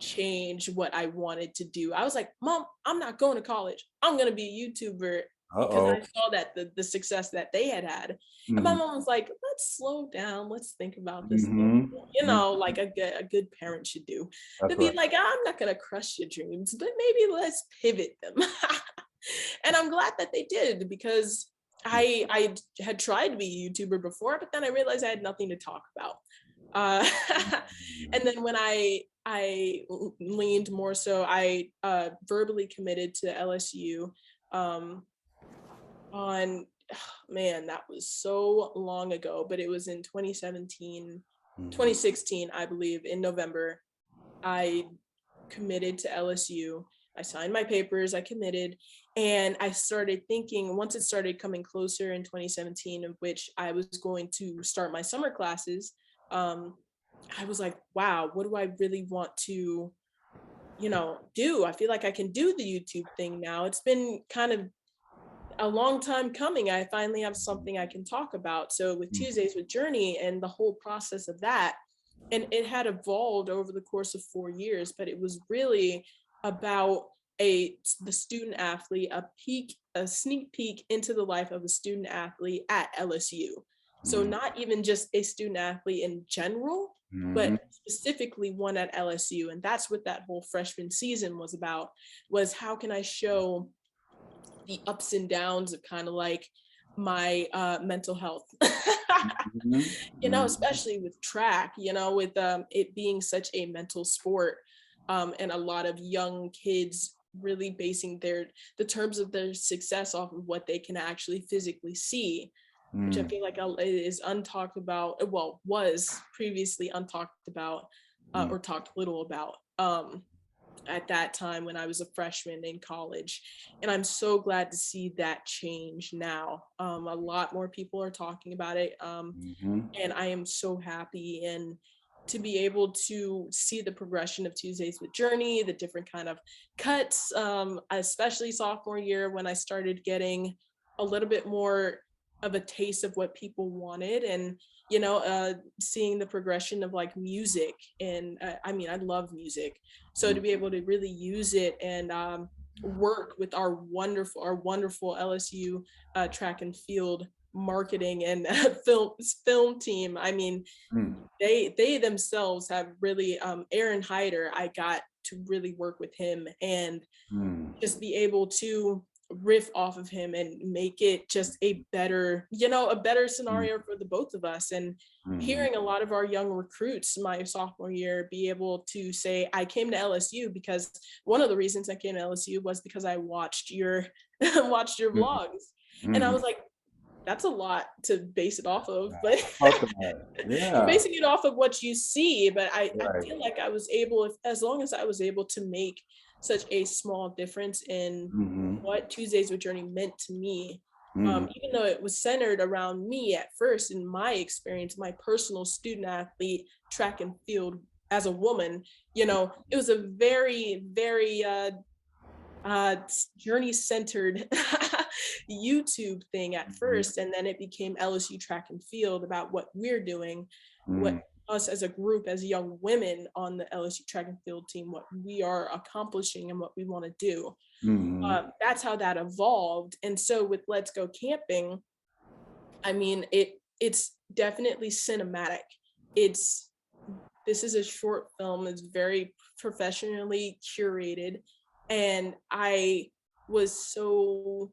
changed what I wanted to do. I was like, Mom, I'm not going to college. I'm going to be a YouTuber, because Uh-oh. I saw that the success that they had. And my Mm-hmm. mom was like, let's slow down. Let's think about this a little Mm-hmm. bit. Mm. Like a good parent should do. To That's be right. like, I'm not going to crush your dreams, but maybe let's pivot them. And I'm glad that they did, because I had tried to be a YouTuber before, but then I realized I had nothing to talk about. Uh, and then when I leaned more so, I verbally committed to LSU um, on man, that was so long ago, but it was in 2017, Mm-hmm. 2016, I believe, in November. I committed to LSU. I signed my papers, I committed, and I started thinking, once it started coming closer in 2017, of which I was going to start my summer classes, um, I was like, wow, what do I really want to, do? I feel like I can do the YouTube thing now. It's been kind of a long time coming. I finally have something I can talk about. So with Tuesdays with Jurnee and the whole process of that, and it had evolved over the course of 4 years, but it was really about the student athlete, a sneak peek into the life of a student athlete at LSU. So not even just a student athlete in general, Mm-hmm. but specifically one at LSU. And that's what that whole freshman season was about, was how can I show the ups and downs of kind of like my mental health. Mm-hmm. Especially with track, with it being such a mental sport, and a lot of young kids really basing the terms of their success off of what they can actually physically see, which I Mm-hmm. feel like is untalked about, well, was previously untalked about, or talked little about, at that time when I was a freshman in college. And I'm so glad to see that change now. A lot more people are talking about it. Mm-hmm. And I am so happy and to be able to see the progression of Tuesdays with Jurnee, the different kind of cuts, especially sophomore year when I started getting a little bit more of a taste of what people wanted, and seeing the progression of like music. And I mean, I love music, so to be able to really use it and work with our wonderful LSU track and field marketing and film team. I mean, they themselves have really, Aaron Hyder, I got to really work with him and just be able to riff off of him and make it just a better scenario for the both of us. And Mm-hmm. hearing a lot of our young recruits my sophomore year be able to say, I came to LSU because one of the reasons I came to LSU was because I watched your watched your vlogs. And I Mm-hmm. was like, that's a lot to base it off of, but Talk about it. you're Yeah. basing it off of what you see. But I Right. feel like I was able, if as long as I was able to make such a small difference in Mm-hmm. what Tuesdays with Journey meant to me, Mm-hmm. even though it was centered around me at first in my experience, my personal student athlete, track and field as a woman, it was a very, very journey centered YouTube thing at first, and then it became LSU track and field about what we're doing, what us as a group, as young women on the LSU track and field team, what we are accomplishing and what we want to do. Mm-hmm. That's how that evolved. And so with Let's Go Camping, I mean, it's definitely cinematic. It's This is a short film. It's very professionally curated, and I was so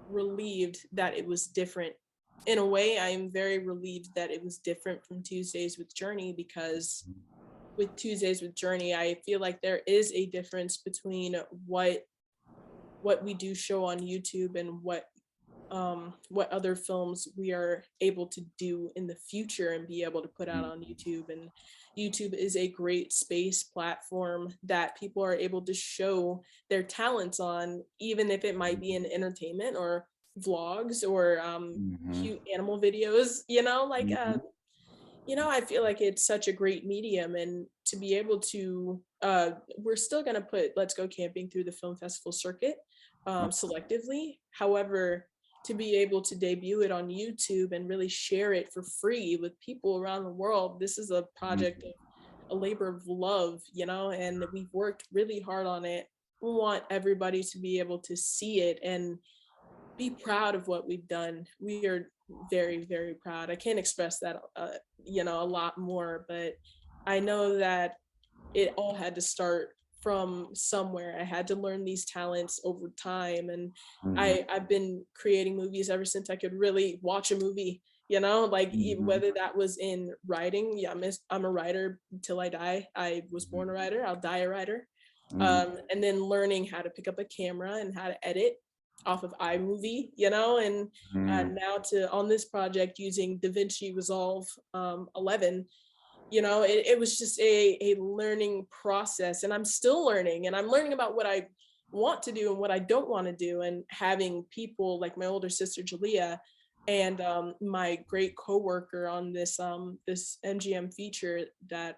relieved that it was different. In a way, I am very relieved that it was different from Tuesdays with Jurnee, because with Tuesdays with Jurnee, I feel like there is a difference between what we do show on YouTube and what other films we are able to do in the future and be able to put out on YouTube. And YouTube is a great space platform that people are able to show their talents on, even if it might be in entertainment or vlogs or Mm-hmm. cute animal videos, Mm-hmm. I feel like it's such a great medium. And to be able to we're still going to put Let's Go Camping through the film festival circuit, selectively. However, to be able to debut it on YouTube and really share it for free with people around the world, this is a project of a labor of love, and we've worked really hard on it. We want everybody to be able to see it and be proud of what we've done. We are very, very proud. I can't express that, a lot more, but I know that it all had to start from somewhere. I had to learn these talents over time, and Mm-hmm. I've been creating movies ever since I could really watch a movie. Like Mm-hmm. whether that was in writing. Yeah, I'm a writer until I die. I was born a writer. I'll die a writer. Mm-hmm. And then learning how to pick up a camera and how to edit off of iMovie, and Mm-hmm. now to on this project using DaVinci Resolve 11. It was just a learning process, and I'm still learning, and I'm learning about what I want to do and what I don't want to do. And having people like my older sister Jalea and my great coworker on this MGM feature that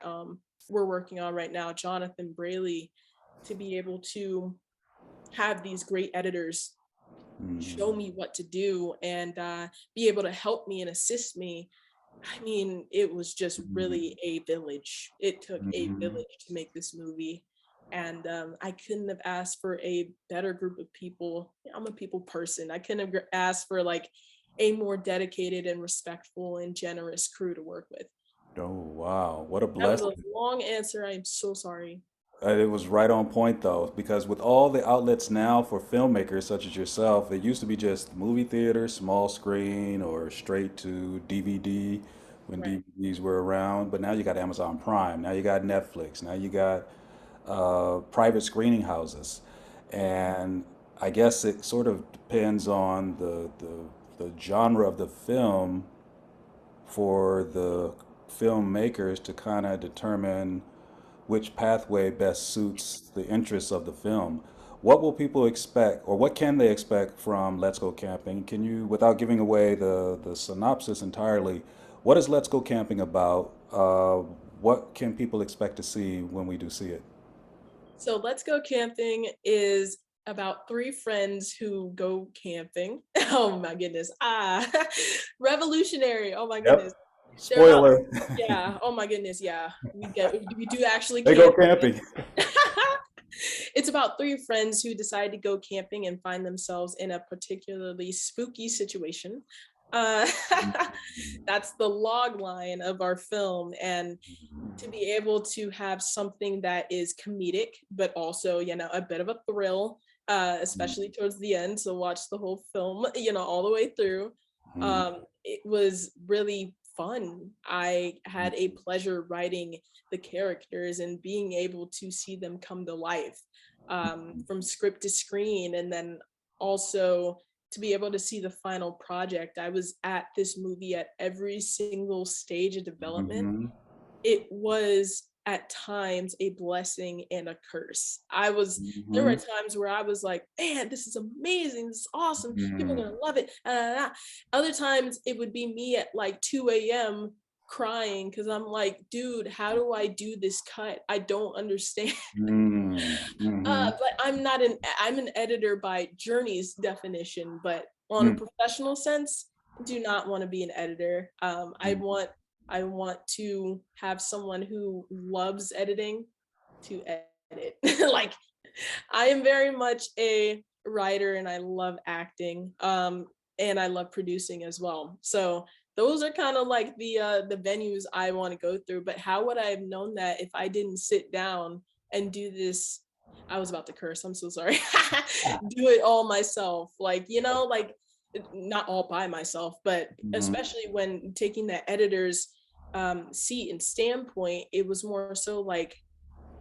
we're working on right now, Jonathan Braley, to be able to have these great editors show me what to do and be able to help me and assist me. I mean, it was just really a village. It took a Mm-hmm. village to make this movie. And I couldn't have asked for a better group of people. I'm a people person. I couldn't have asked for like a more dedicated and respectful and generous crew to work with. Oh, wow. What a That was a blessing. long answer. I'm so sorry. It was right on point though, because with all the outlets now for filmmakers such as yourself, it used to be just movie theater, small screen, or straight to DVD when Right. DVDs were around. But now you got Amazon Prime, now you got Netflix, now you got private screening houses, and I guess it sort of depends on the genre of the film for the filmmakers to kind of determine which pathway best suits the interests of the film. What will people expect, or what can they expect from Let's Go Camping? Can you, without giving away the synopsis entirely, what is Let's Go Camping about? What can people expect to see when we do see it? So Let's Go Camping is about three friends who go camping. Oh my goodness. Revolutionary. Oh my goodness. Yep. They're about, Spoiler. yeah. Oh my goodness. Yeah. We do actually They go camp. camping. It's about three friends who decide to go camping and find themselves in a particularly spooky situation. Uh, that's the log line of our film. And to be able to have something that is comedic, but also, a bit of a thrill, especially towards the end. So watch the whole film, all the way through. It was really fun. I had a pleasure writing the characters and being able to see them come to life, from script to screen, and then also to be able to see the final project. I was at this movie at every single stage of development. Mm-hmm. It was at times a blessing and a curse. There Mm-hmm. were times where I was like, man, this is amazing. This is awesome. People are Mm-hmm. going to love it. Other times it would be me at like 2 a.m. crying because I'm like, dude, how do I do this cut? I don't understand. Mm-hmm. But I'm an editor by Jurnees definition, but on a Mm-hmm. professional sense, do not want to be an editor. I want to have someone who loves editing to edit. Like, I am very much a writer and I love acting. And I love producing as well. So those are kind of like the venues I want to go through. But how would I have known that if I didn't sit down and do this? I was about to curse. I'm so sorry. Do it all myself. Like, not all by myself, but Mm-hmm. especially when taking that editor's seat and standpoint, it was more so like,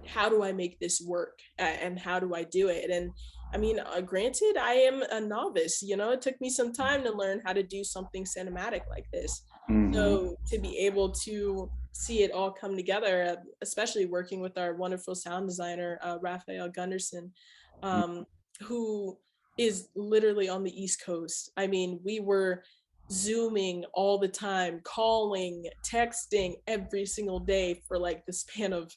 how do I make this work, and how do I do it? And I mean, granted, I am a novice. It took me some time to learn how to do something cinematic like this. Mm-hmm. So to be able to see it all come together, especially working with our wonderful sound designer, Raphael Gunderson, um, who is literally on the East Coast. I mean, we were Zooming all the time, calling, texting every single day for like the span of,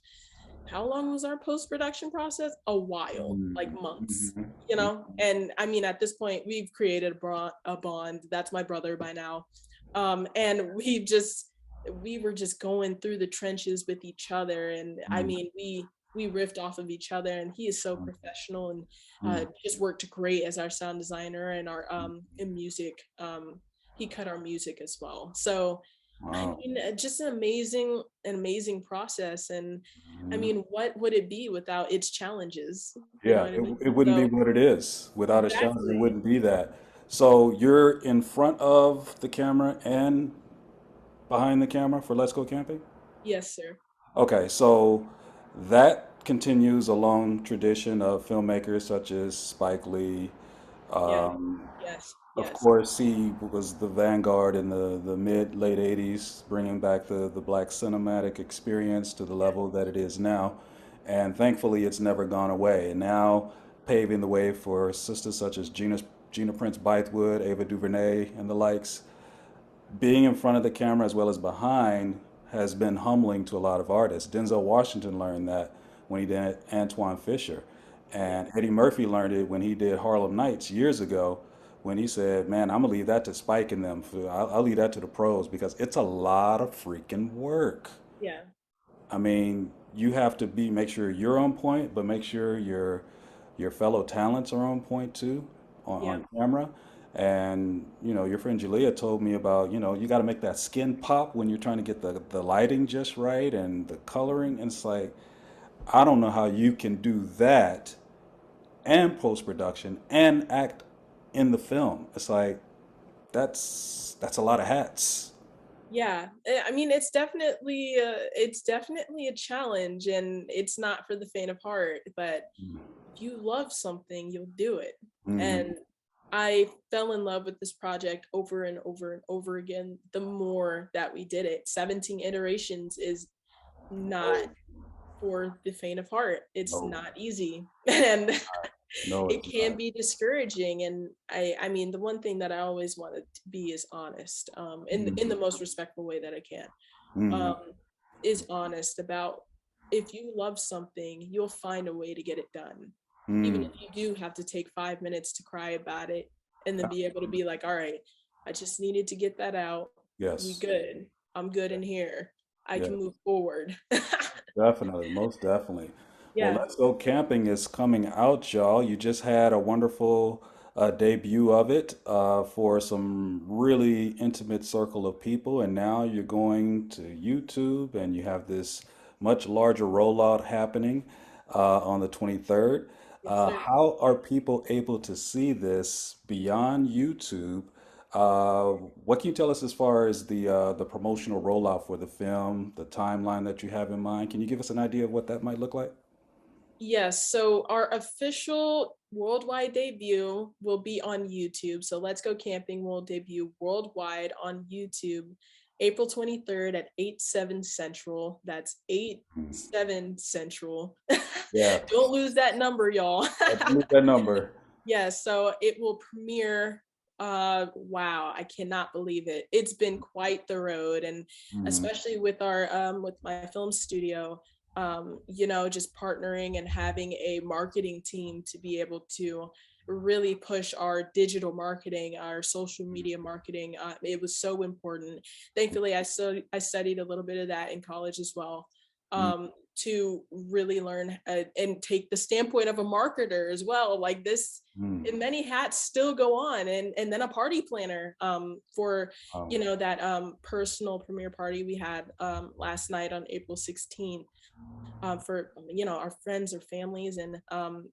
how long was our post-production process? A while, like months, Mm-hmm. and I mean, at this point we've created a bond. That's my brother by now. And we were just going through the trenches with each other, and I Mm-hmm. mean, we riffed off of each other, and he is so professional, and Mm-hmm. just worked great as our sound designer and our in music. He cut our music as well. So I Wow. mean, just an amazing process. And I Mhm. mean, what would it be without its challenges? You know Yeah, what I it, mean? it wouldn't be So what it is without a shot. It exactly. wouldn't be that. So you're in front of the camera and behind the camera for Let's Go Camping? Yes, sir. Okay, so that continues a long tradition of filmmakers such as Spike Lee. Yes, Um, yes, of yes. course, he was the vanguard in the mid late 80s, bringing back the black cinematic experience to the Yeah. level that it is now. And thankfully, it's never gone away. And now paving the way for sisters such as Gina Prince Bythewood, Ava DuVernay, and the likes. Being in front of the camera as well as behind has been humbling to a lot of artists. Denzel Washington learned that when he did Antoine Fisher. Yeah. And Eddie Murphy learned it when he did Harlem Nights years ago when he said, man, I'm going to leave that to Spike and them. I'll leave that to the pros because it's a lot of freaking work. Yeah. I mean, you have to make sure you're on point, but make sure your fellow talents are on point too Yeah. on camera. And your friend Julia told me about, you got to make that skin pop when you're trying to get the lighting just right and the coloring. And it's like, I don't know how you can do that and post production and act in the film. It's like that's a lot of hats. Yeah, I mean, it's definitely a challenge, and it's not for the faint of heart. But if you love something, you'll do it. Mm-hmm. And I fell in love with this project over and over and over again. The more that we did it, 17 iterations is not Oh, for the faint of heart. It's no, not easy, and no, it it's can not. be discouraging. And I mean, the one thing that I always wanted to be is honest, in the Mm-hmm. most respectful way that I can, Mm-hmm. um, is honest about, if you love something, you'll find a way to get it done. Even Mm. if you do have to take 5 minutes to cry about it and then be able to be like, all right, I just needed to get that out. We Yes. good. I'm good in here. I Yeah. can move forward. Definitely, most definitely. Well, Yeah. Let's Go Camping is coming out, y'all. You just had a wonderful debut of it for some really intimate circle of people, and now you're going to YouTube, and you have this much larger rollout happening on the 23rd. Yes, sir. How are people able to see this beyond YouTube? Uh, what can you tell us as far as the promotional rollout for the film, the timeline that you have in mind? Can you give us an idea of what that might look like? Yes, so our official worldwide debut will be on YouTube. So Let's Go Camping will debut worldwide on YouTube April 23rd at 8/7 Central. That's 8/7 Central. Yeah, Don't lose that number, y'all. don't lose that number. Yes, so it will premiere. Wow, I cannot believe it. It's been quite the road, and Mhm. especially with my film studio, just partnering and having a marketing team to be able to really push our digital marketing, our social media marketing. It was so important. Thankfully, I studied a little bit of that in college as well. Mm, To really learn and take the standpoint of a marketer as well. Like this, mm. and many hats still go on, and then a party planner for Um, that personal premiere party we had last night on April 16th, for our friends or families, and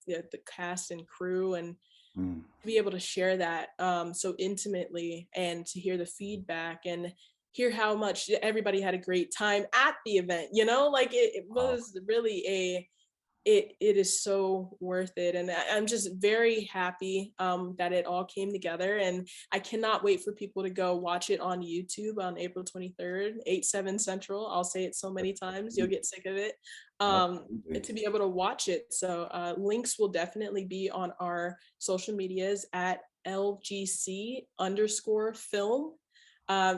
the cast and crew, and mm. to be able to share that so intimately, and to hear the feedback and hear how much everybody had a great time at the event. Like it Wow. was really it is so worth it. And I'm just very happy that it all came together, and I cannot wait for people to go watch it on YouTube on April 23rd, 8/7 Central. I'll say it so many times you'll get sick of it. Absolutely. To be able to watch it, so links will definitely be on our social medias at LGC_film,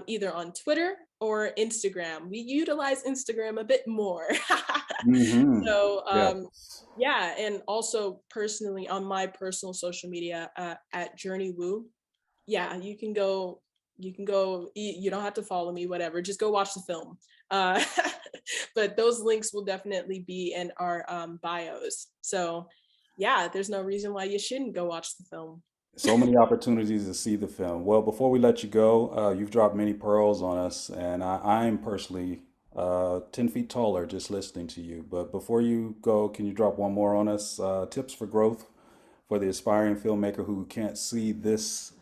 either on Twitter or Instagram. We utilize Instagram a bit more. Mm-hmm. So Yes. yeah, and also personally on my personal social media at Jurnee Woo. Yeah, you can go, you don't have to follow me, whatever, just go watch the film. uh but those links will definitely be in our bios. So yeah, there's no reason why you shouldn't go watch the film. So many opportunities to see the film. Well, before we let you go, you've dropped many pearls on us, and I'm personally 10 feet taller just listening to you. But before you go, can you drop one more on us? Tips for growth for the aspiring filmmaker who can't see this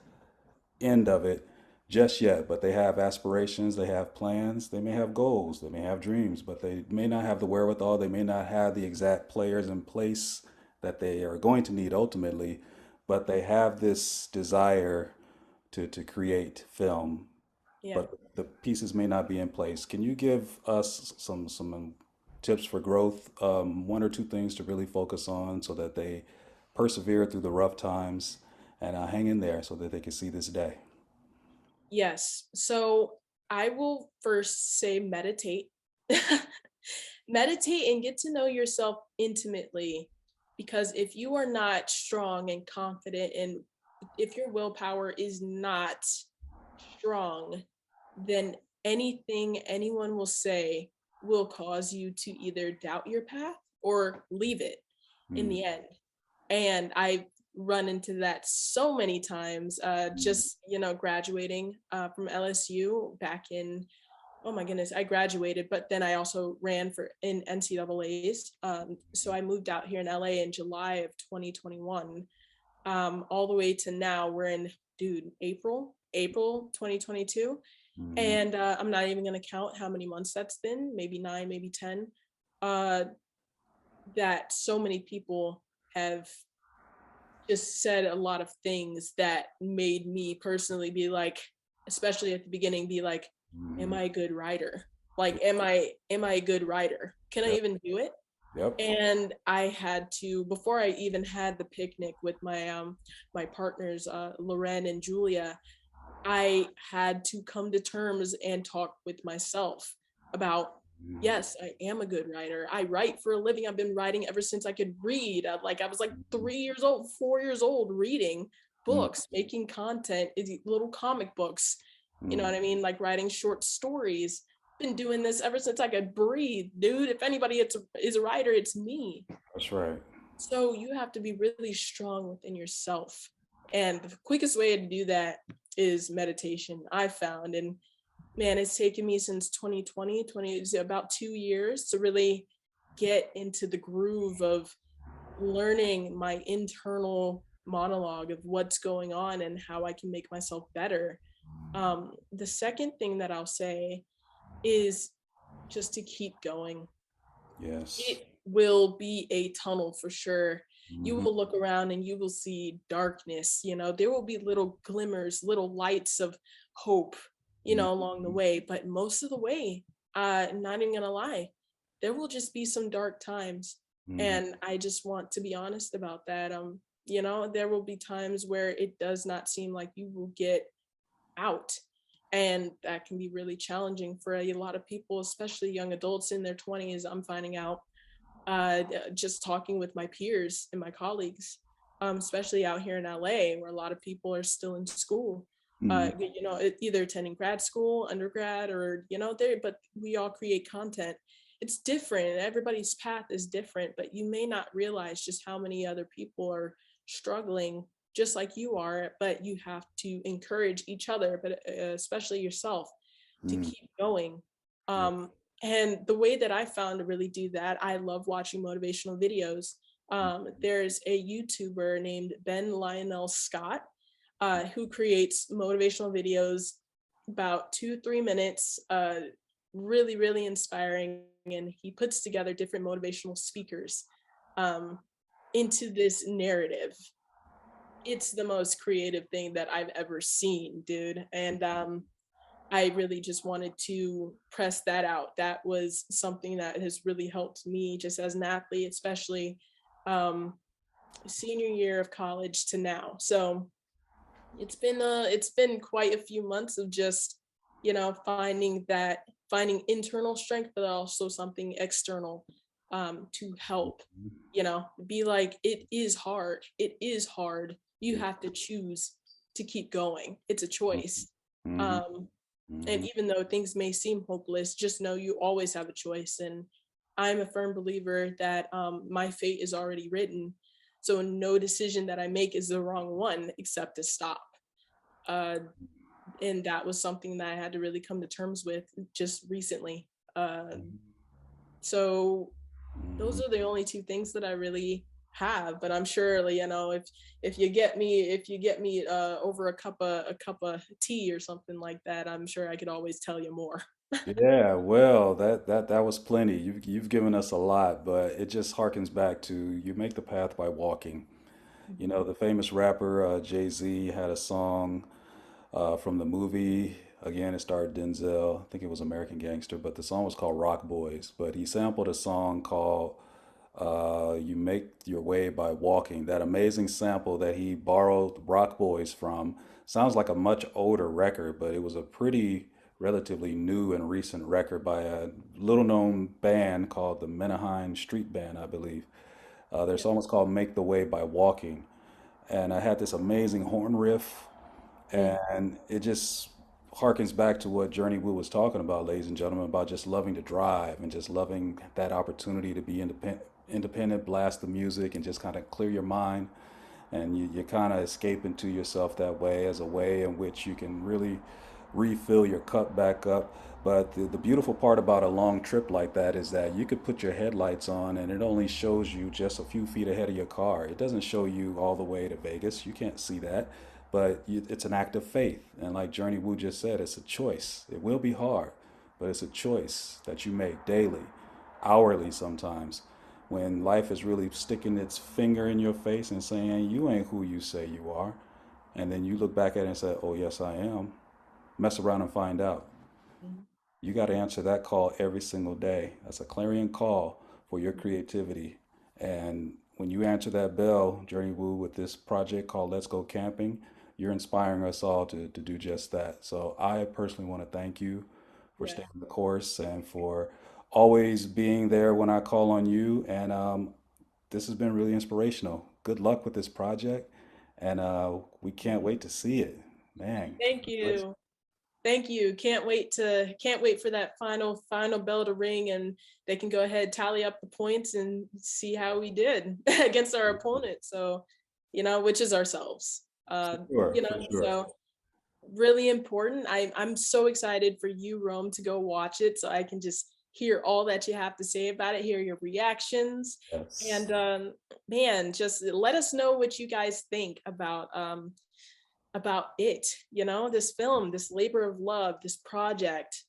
end of it just yet, but they have aspirations, they have plans, they may have goals, they may have dreams, but they may not have the wherewithal, they may not have the exact players in place that they are going to need ultimately, but they have this desire to create film, Yeah. but the pieces may not be in place. Can you give us some tips for growth? One or two things to really focus on so that they persevere through the rough times and hang in there so that they can see this day. Yes. So I will first say meditate. Meditate and get to know yourself intimately, because if you are not strong and confident, and if your willpower is not strong, then anything anyone will say will cause you to either doubt your path or leave it in Mm, the end. And I run into that so many times. Just graduating from LSU back in, oh my goodness, I graduated, but then I also ran for in NCAA's. So I moved out here in LA in July of 2021. All the way to now, we're in, dude, April 2022. Mhm. And I'm not even going to count how many months that's been, maybe 9, maybe 10. Uh, that so many people have just said a lot of things that made me personally be like, especially at the beginning, be like, am Mhm. I a good writer? Like, am I a good writer? Can I Yep. even do it? Yep. And I had to, before I even had the picnic with my partners, Loren and Julia, I had to come to terms and talk with myself about, Mhm. yes, I am a good writer. I write for a living. I've been writing ever since I could read. I was like 3 years old, 4 years old, reading Mhm. books, making content, little comic books. You know Mhm. what I mean? Like writing short stories. Been doing this ever since I could breathe, dude. If anybody is a writer, it's me. That's right. So you have to be really strong within yourself. And the quickest way to do that is meditation, I found. And man, it's taken me since 2020, about 2 years to really get into the groove of learning my internal monologue of what's going on and how I can make myself better. The second thing that I'll say is just to keep going. Yes. It will be a tunnel for sure. You Mhm. will look around and you will see darkness, there will be little glimmers, little lights of hope, along the Mhm. way. But most of the way, not even gonna lie, there will just be some dark times. Mhm. And I just want to be honest about that. There will be times where it does not seem like you will get out. And that can be really challenging for a lot of people, especially young adults in their 20s. I'm finding out just talking with my peers and my colleagues, especially out here in LA, where a lot of people are still in school. Mhm. Either attending grad school, undergrad, or there. But we all create content. It's different. Everybody's path is different, but you may not realize just how many other people are struggling just like you are. But you have to encourage each other, but especially yourself, to Mhm. keep going. Yeah. Um, and the way that I found to really do that, I love watching motivational videos. There's a YouTuber named Ben Lionel Scott who creates motivational videos about 2 3 minutes, really, really inspiring. And he puts together different motivational speakers um, into this narrative. It's the most creative thing that I've ever seen, dude. And I really just wanted to press that out. That was something that has really helped me just as an athlete, especially um, senior year of college to now. So it's been quite a few months of just finding internal strength, but also something external to help. Be like, it is hard. It is hard. You Yeah. have to choose to keep going. It's a choice. Mhm. Um, and Mhm. even though things may seem hopeless, just know you always have a choice. And I'm a firm believer that my fate is already written. So no decision that I make is the wrong one except to stop. Uh, and that was something that I had to really come to terms with just recently. So those Mhm. are the only two things that I really have. But I'm sure, if you get me over a cup of tea or something like that, I'm sure I could always tell you more. Yeah, well, that was plenty. You've given us a lot, but it just harkens back to you make the path by walking. You know, the famous rapper Jay-Z had a song from the movie. Again, it starred Denzel. I think it was American Gangster, but the song was called Rock Boys. But he sampled a song called You Make Your Way by Walking. That amazing sample that he borrowed Rock Boys from sounds like a much older record, but it was a pretty relatively new and recent record by a little known band called the Menaheim Street Band, I believe. Their Yeah. song was called Make the Way by Walking. And I had this amazing horn riff, Mm. and it just harkens back to what Jurnee Woo was talking about, ladies and gentlemen, about just loving to drive and just loving that opportunity to be independent, blast the music, and just kind of clear your mind and you kind of escape into yourself that way as a way in which you can really refill your cup back up. But the beautiful part about a long trip like that is that you could put your headlights on and it only shows you just a few feet ahead of your car. It doesn't show you all the way to Vegas. You can't see that. But it's an act of faith. And like Jurnee Woo just said, it's a choice. It will be hard, but it's a choice that you make daily, hourly sometimes, when life is really sticking its finger in your face and saying, you ain't who you say you are. And then you look back at it and say, oh, yes, I am. Mess around and find out. Mhm. You got to answer that call every single day. That's a clarion call for your creativity. And when you answer that bell, Jurnee Woo, with this project called Let's Go Camping, you're inspiring us all to do just that. So I personally want to thank you for Yeah. staying the course and for always being there when I call on you. And this has been really inspirational. Good luck with this project. And we can't wait to see it. Man, Thank let's, you. Thank you. Can't wait for that final bell to ring and they can go ahead, tally up the points and see how we did against our opponent. So, which is ourselves. for sure, for sure. So really important. I'm so excited for you, Rome, to go watch it so I can just hear all that you have to say about it, hear your reactions. Yes. And man, just let us know what you guys think about it, this film, this labor of love, this project.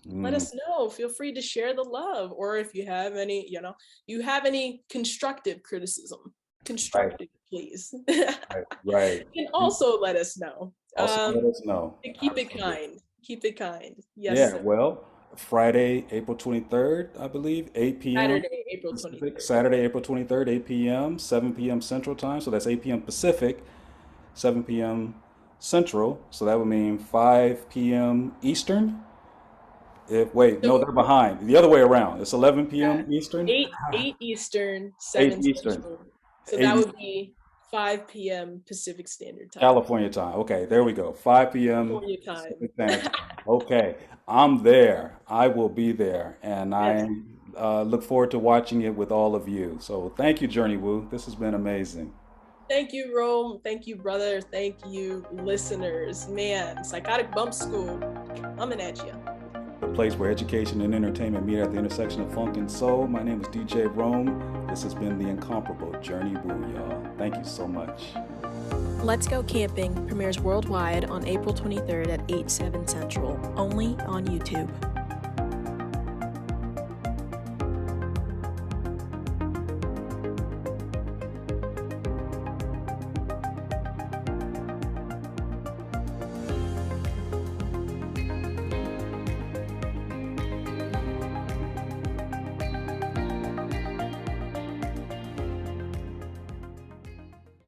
Let Mm, us know. Feel free to share the love, or if you have any constructive criticism, right, constructive, please. right, right. And also let us know. Also, let us know. And keep it Absolutely. kind. Keep it kind. Yes, Yeah, sir. well, Friday, April 23rd, I believe, 8 p.m. Saturday, April Pacific. 23rd. Saturday, April 23rd, 8 p.m., 7 p.m. Central Time. So that's 8 p.m. Pacific, 7 p.m. Central. So that would mean 5 p.m. Eastern. If wait, no, So they're behind. The other way around. It's 11 yeah, p.m. Eastern. eight Eastern, 8 7 Eastern. Central. So 8 that would Eastern. be 5 p.m. Pacific Standard Time. California time. Okay, there we go. 5 p.m. California Pacific time. Standard Time. Okay, I'm there. I will be there, and Yes. I look forward to watching it with all of you. So thank you, Jurnee Woo. This has been amazing. Thank you, Rome. Thank you, brother. Thank you, listeners. Man, Psychotic Bump School coming at you. The place where education and entertainment meet at the intersection of funk and soul. My name is DJ Rome. This has been the incomparable Jurnee Woo, y'all. Thank you so much. Let's Go Camping premieres worldwide on April 23rd at 8/7 Central, only on YouTube.